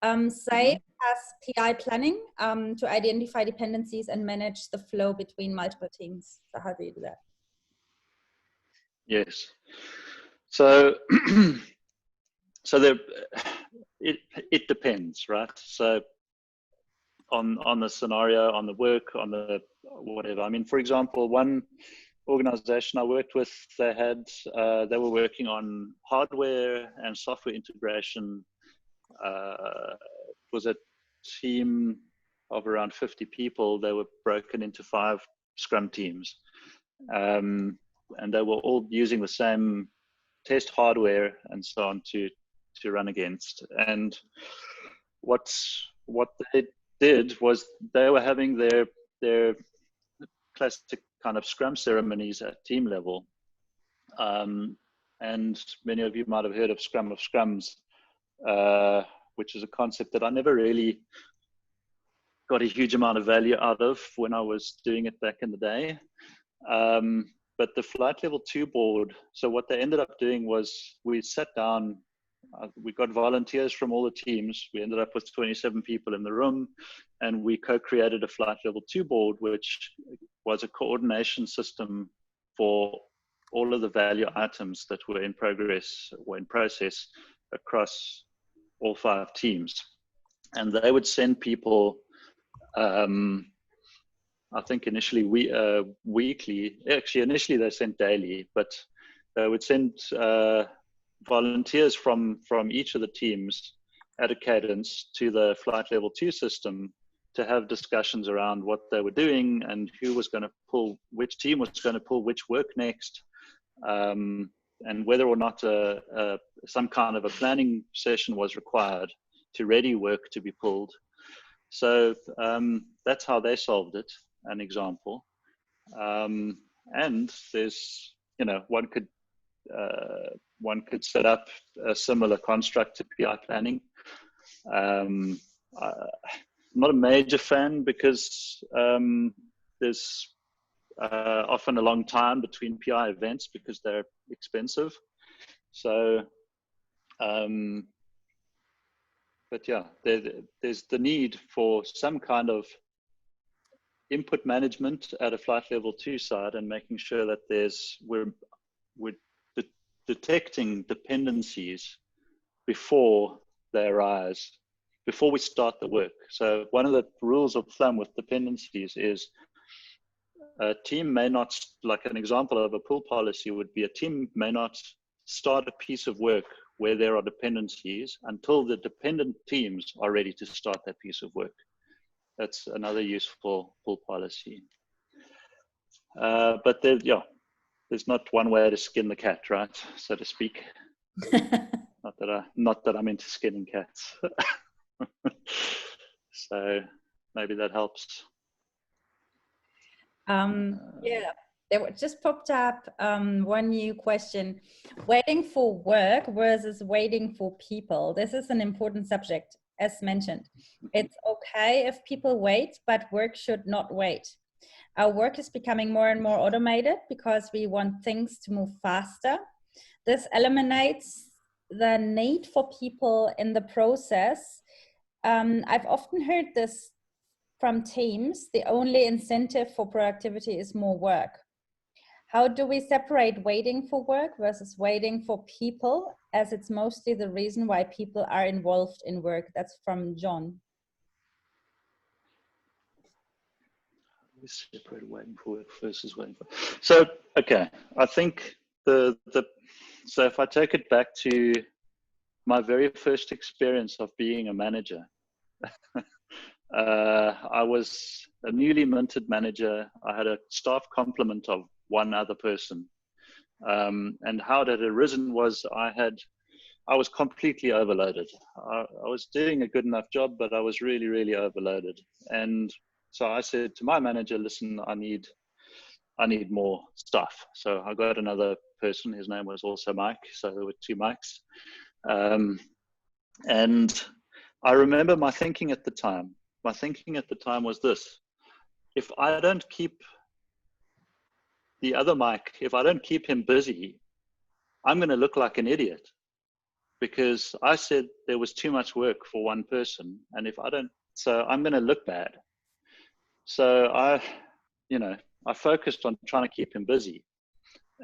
SAFe has PI planning to identify dependencies and manage the flow between multiple teams. So how do you do that? Yes. So so there, it depends, right? So on the scenario, on the work, on the whatever. I mean, for example, one organization I worked with, they were working on hardware and software integration. It was a team of around 50 people. They were broken into 5 Scrum teams, and they were all using the same test hardware and so on to run against. And what they did was they were having their classic kind of Scrum ceremonies at team level, And many of you might have heard of Scrum of Scrums, which is a concept that I never really got a huge amount of value out of when I was doing it back in the day. But the Flight Level 2 board, so what they ended up doing was we sat down, we got volunteers from all the teams. We ended up with 27 people in the room, and we co-created a Flight Level 2 board, which was a coordination system for all of the value items that were in progress or in process across all 5 teams. And they would send people, I think initially weekly, actually initially they sent daily, but they would send volunteers from each of the teams at a cadence to the Flight Level 2 system to have discussions around what they were doing and who was going to pull, which team was going to pull which work next, and whether or not some kind of a planning session was required to ready work to be pulled. So that's how they solved it, an example. And there's, you know, one could set up a similar construct to PI planning. I'm not a major fan because there's often a long time between PI events because they're expensive. So, but yeah, there's the need for some kind of input management at a Flight Level 2 side and making sure that we're detecting dependencies before they arise, before we start the work. So one of the rules of thumb with dependencies is a team may not, like an example of a pull policy would be, a team may not start a piece of work where there are dependencies until the dependent teams are ready to start that piece of work. That's another useful pull policy. But there's not one way to skin the cat, right, so to speak. Not that I'm into skinning cats. So maybe that helps. Yeah, there just popped up one new question. Waiting for work versus waiting for people. This is an important subject, as mentioned. It's okay if people wait, but work should not wait. Our work is becoming more and more automated because we want things to move faster. This eliminates the need for people in the process. I've often heard this from teams: the only incentive for productivity is more work. How do we separate waiting for work versus waiting for people, as it's mostly the reason why people are involved in work? That's from John. We separate waiting for work versus waiting for. So, okay, I think so if I take it back to my very first experience of being a manager, I was a newly minted manager. I had a staff complement of one other person. And how that had arisen was I was completely overloaded. I was doing a good enough job, but I was really, really overloaded. And so I said to my manager, listen, I need more staff. So I got another person. His name was also Mike. So there were 2 Mikes. And I remember my thinking at the time. My thinking at the time was this: if I don't keep the other Mike, if I don't keep him busy, I'm going to look like an idiot, because I said there was too much work for one person. And if I don't, so I'm going to look bad. So I focused on trying to keep him busy.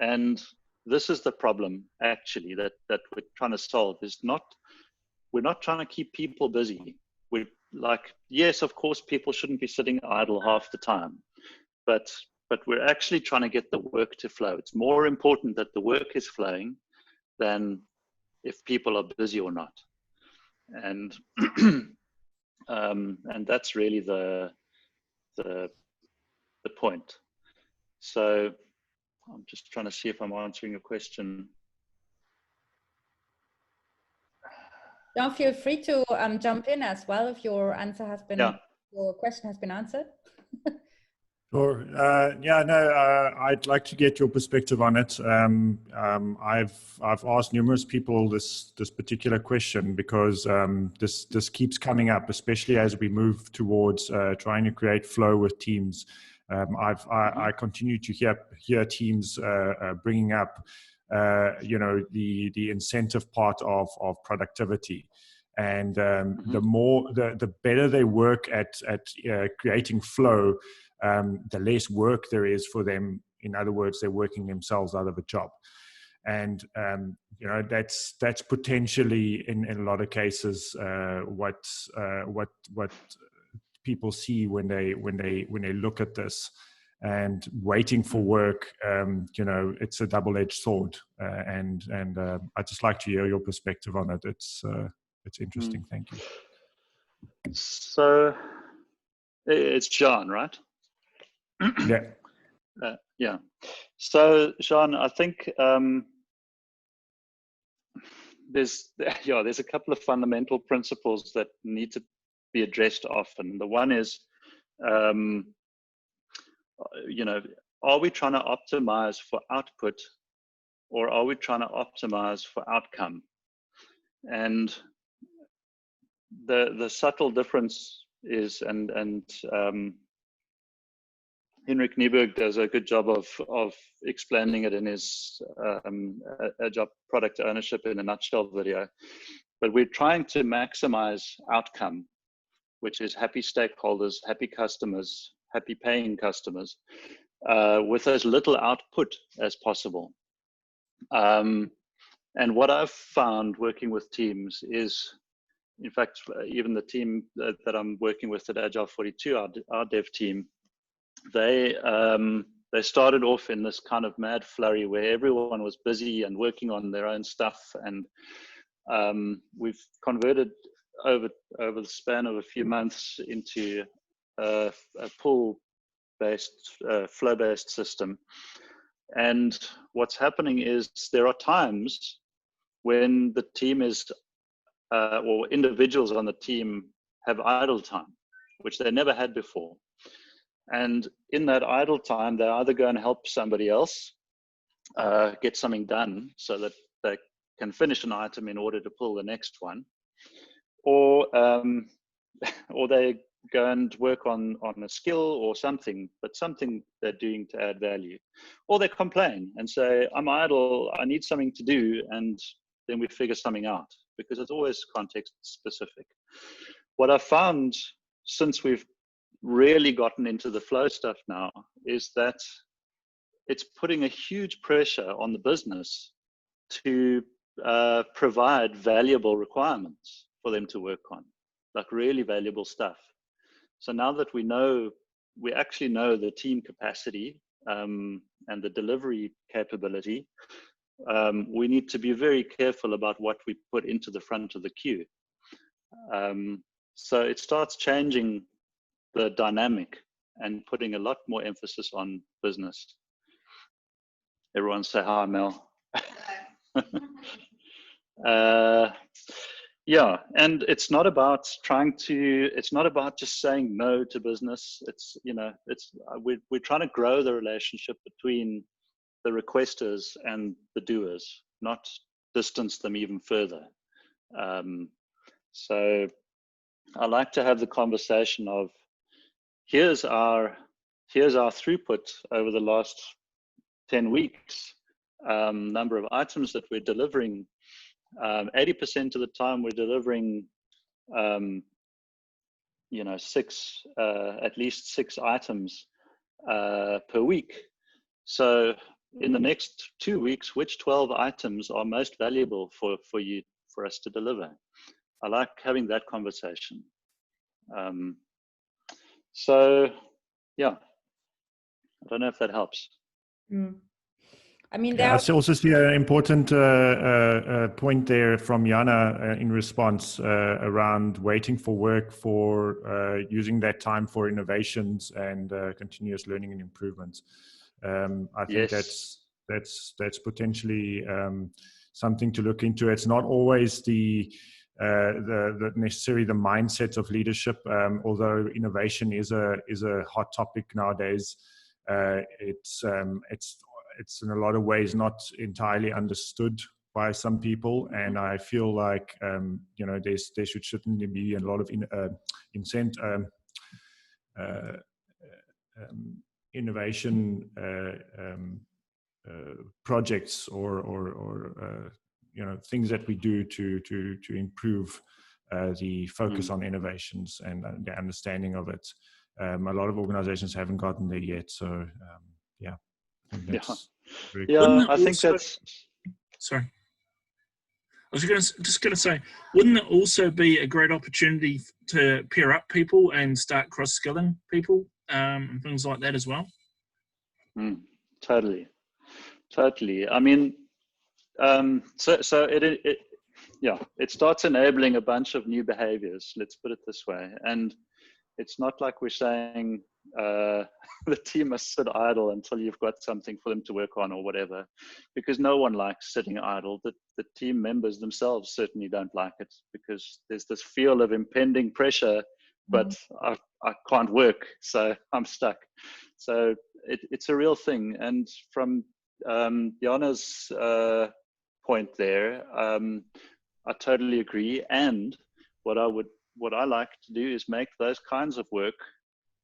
And this is the problem actually that we're trying to solve, is we're not trying to keep people busy. We're like, yes, of course, people shouldn't be sitting idle half the time, but we're actually trying to get the work to flow. It's more important that the work is flowing than if people are busy or not. And and that's really the point. So I'm just trying to see if I'm answering your question. Don't feel free to jump in as well if your answer has been, your question has been answered. Sure. I'd like to get your perspective on it. I've asked numerous people this particular question because this keeps coming up, especially as we move towards trying to create flow with teams. I continue to hear teams bringing up, the incentive part of productivity. And the better they work at creating flow, the less work there is for them. In other words, they're working themselves out of a job. And that's potentially in a lot of cases what people see when they look at this. And waiting for work, it's a double-edged sword. And I'd just like to hear your perspective on it. It's interesting. Thank you. So it's Jean, right? Yeah. Yeah. So Jean, I think there's a couple of fundamental principles that need to be addressed often. The one is, are we trying to optimize for output, or are we trying to optimize for outcome? And the subtle difference is, and Henrik Nieberg does a good job of explaining it in his Agile Product Ownership in a Nutshell video. But we're trying to maximize outcome, which is happy stakeholders, happy customers, happy paying customers, with as little output as possible. And what I've found working with teams is, in fact, even the team that I'm working with at Agile 42, our dev team, they started off in this kind of mad flurry where everyone was busy and working on their own stuff, and we've converted over the span of a few months into a pull-based, flow-based system. And what's happening is there are times when the team is or individuals on the team have idle time, which they never had before. And in that idle time, they either go and help somebody else get something done so that they can finish an item in order to pull the next one, or they go and work on a skill or something, but something they're doing to add value. Or they complain and say, I'm idle, I need something to do, and then we figure something out, because it's always context specific. What I found since we've really gotten into the flow stuff now is that it's putting a huge pressure on the business to provide valuable requirements for them to work on, like really valuable stuff. So now that we actually know the team capacity and the delivery capability, we need to be very careful about what we put into the front of the queue. So it starts changing the dynamic and putting a lot more emphasis on business. Everyone say hi, Mel. Yeah, and it's not about just saying no to business. We're trying to grow the relationship between the requesters and the doers, not distance them even further. So I like to have the conversation of, here's our throughput over the last 10 weeks, number of items that we're delivering. 80% of the time we're delivering, at least 6 items per week. So in the next 2 weeks, which 12 items are most valuable for us to deliver? I like having that conversation. So yeah, I don't know if that helps. I mean, I also see an important point there from Jana in response around waiting for work, for using that time for innovations and continuous learning and improvements. I think that's potentially something to look into. It's not always the necessarily the mindset of leadership. Although innovation is a hot topic nowadays, it's in a lot of ways not entirely understood by some people, and I feel like there should certainly be a lot of innovation projects or things that we do to improve the focus on innovations and the understanding of it. A lot of organizations haven't gotten there yet, so yeah. I think that's I think that's. Sorry, I was just going to say, wouldn't it also be a great opportunity to pair up people and start cross-skilling people and things like that as well? Totally. I mean, so it starts enabling a bunch of new behaviors. Let's put it this way, and it's not like we're saying the team must sit idle until you've got something for them to work on or whatever, because no one likes sitting idle. The team members themselves certainly don't like it, because there's this feel of impending pressure, but I can't work, so I'm stuck. So it's a real thing. And from Jana's point there, I totally agree. And what I like to do is make those kinds of work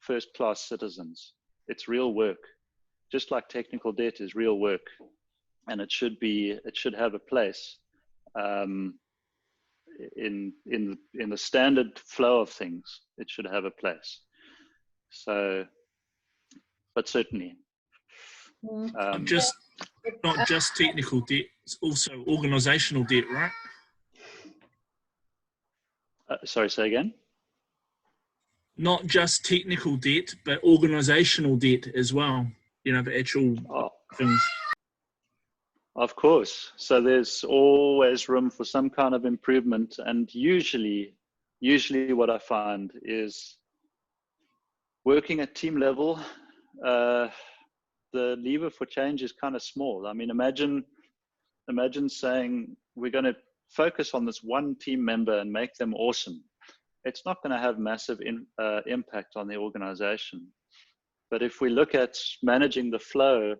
first-class citizens. It's real work, just like technical debt is real work, and it should have a place in the standard flow of things. It should have a place. So, but certainly, not just technical debt, it's also organizational debt, right? Sorry, say again? Not just technical debt, but organizational debt as well. The actual things. Of course. So there's always room for some kind of improvement. And usually what I find is working at team level, the lever for change is kind of small. I mean, imagine saying we're going to focus on this one team member and make them awesome. It's not going to have massive impact on the organization. But if we look at managing the flow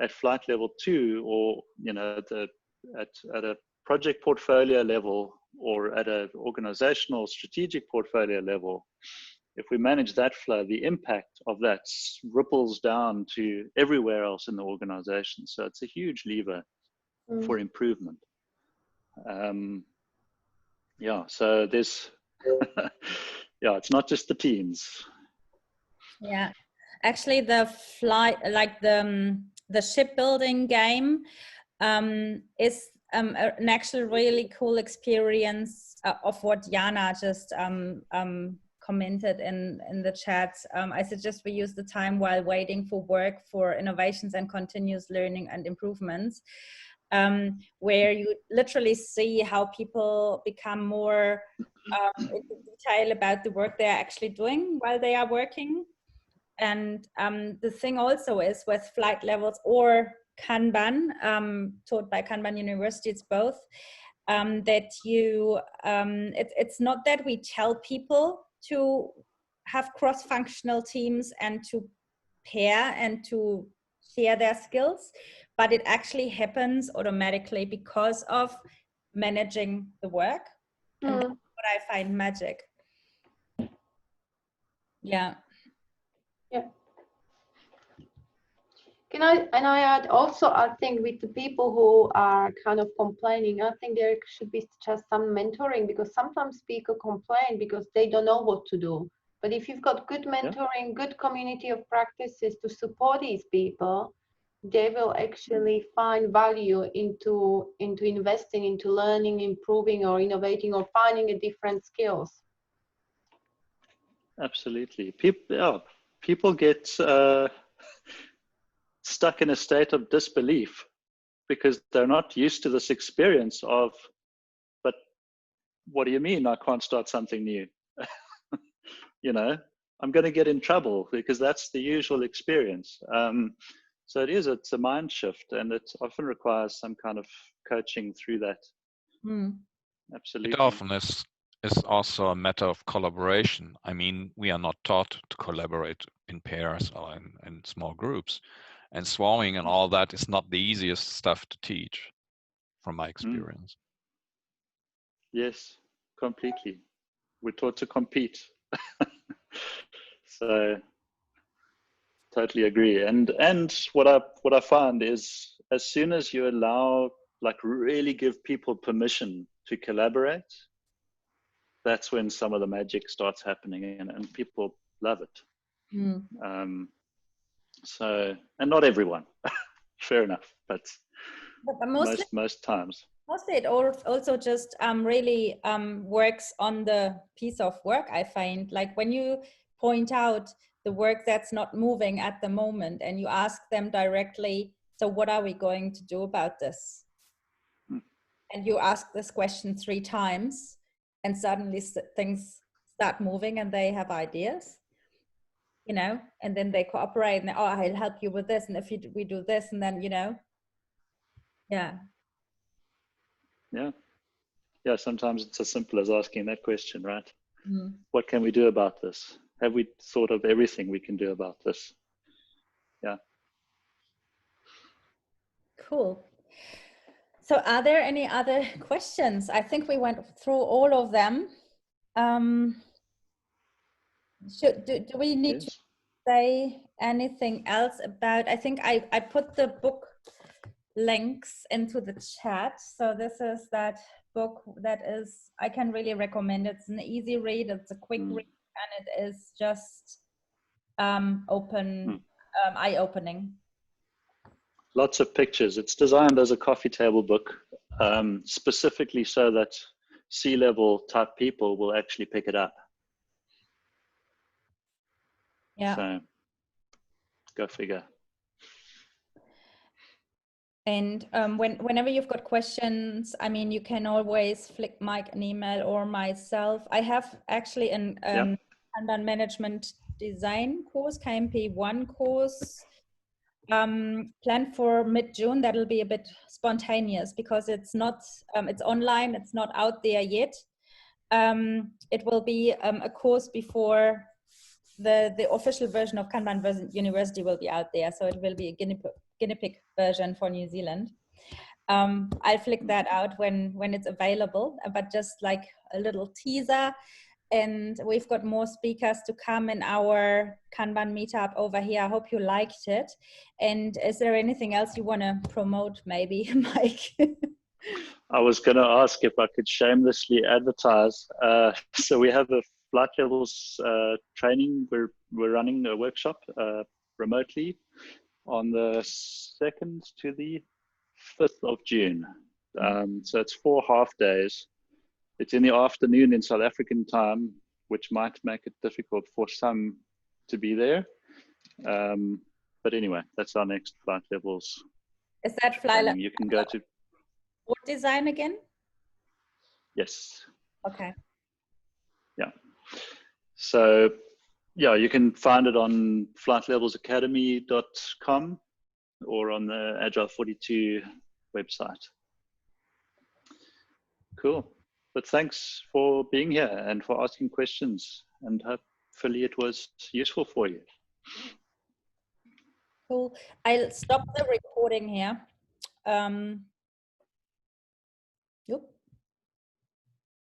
at flight level 2, or at a project portfolio level, or at an organizational strategic portfolio level, if we manage that flow, the impact of that ripples down to everywhere else in the organization. So it's a huge lever for improvement. So there's it's not just the teams. Yeah, actually the shipbuilding game is an actually really cool experience of what Jana just commented in the chat. I suggest we use the time while waiting for work for innovations and continuous learning and improvements, where you literally see how people become more into detail about the work they're actually doing while they are working. And the thing also is with flight levels or Kanban, taught by Kanban University, it's both, that you, it's not that we tell people to have cross-functional teams and to pair and to share their skills, but it actually happens automatically because of managing the work. And that's what I find magic. Yeah. Can I add also, I think with the people who are kind of complaining, I think there should be just some mentoring, because sometimes people complain because they don't know what to do. But if you've got good mentoring, good community of practices to support these people, they will actually find value into investing, into learning, improving or innovating or finding a different skills. Absolutely. People get stuck in a state of disbelief because they're not used to this experience of, but what do you mean I can't start something new? I'm going to get in trouble, because that's the usual experience. So it's a mind shift, and it often requires some kind of coaching through that. Absolutely. It often is also a matter of collaboration. I mean, we are not taught to collaborate in pairs or in small groups. And swarming and all that is not the easiest stuff to teach, from my experience. Yes, completely. We're taught to compete. So totally agree. And what I find is, as soon as you allow, like, really give people permission to collaborate, that's when some of the magic starts happening, and people love it. So, and not everyone, fair enough, but most times. Mostly it also just really works on the piece of work, I find. Like when you point out the work that's not moving at the moment and you ask them directly, so what are we going to do about this? And you ask this question 3 times and suddenly things start moving and they have ideas, you know, and then they cooperate and oh, I'll help you with this. And if we do this, and then, you know, yeah. Yeah, sometimes it's as simple as asking that question, right? What can we do about this? Have we thought of everything we can do about this? Yeah. Cool. So are there any other questions? I think we went through all of them. Do we need to say anything else about, I think I put the book links into the chat. So this is that book that is, I can really recommend. It's an easy read, it's a quick read, and it is just eye-opening. Lots of pictures. It's designed as a coffee table book, specifically so that C-level type people will actually pick it up. Yeah. So go figure. And whenever you've got questions, I mean, you can always flick Mike an email or myself. I have actually an Kanban management design course, KMP1 course, planned for mid-June. That'll be a bit spontaneous because it's not, it's online, it's not out there yet. It will be a course before the official version of Kanban University will be out there. So it will be a guinea pig version for New Zealand. I'll flick that out when it's available, but just like a little teaser. And we've got more speakers to come in our Kanban meetup over here. I hope you liked it. And is there anything else you want to promote, maybe, Mike? I was going to ask if I could shamelessly advertise. So we have a flight levels training. We're running a workshop remotely on the 2nd to the 5th of June. So it's 4 half days. It's in the afternoon in South African time, which might make it difficult for some to be there. But anyway, that's our next flight levels. Is that flight? You can go to what design again? Yes. Okay. Yeah. So yeah, you can find it on flightlevelsacademy.com or on the Agile 42 website. Cool. But thanks for being here and for asking questions, and hopefully it was useful for you. Cool. I'll stop the recording here. Yep.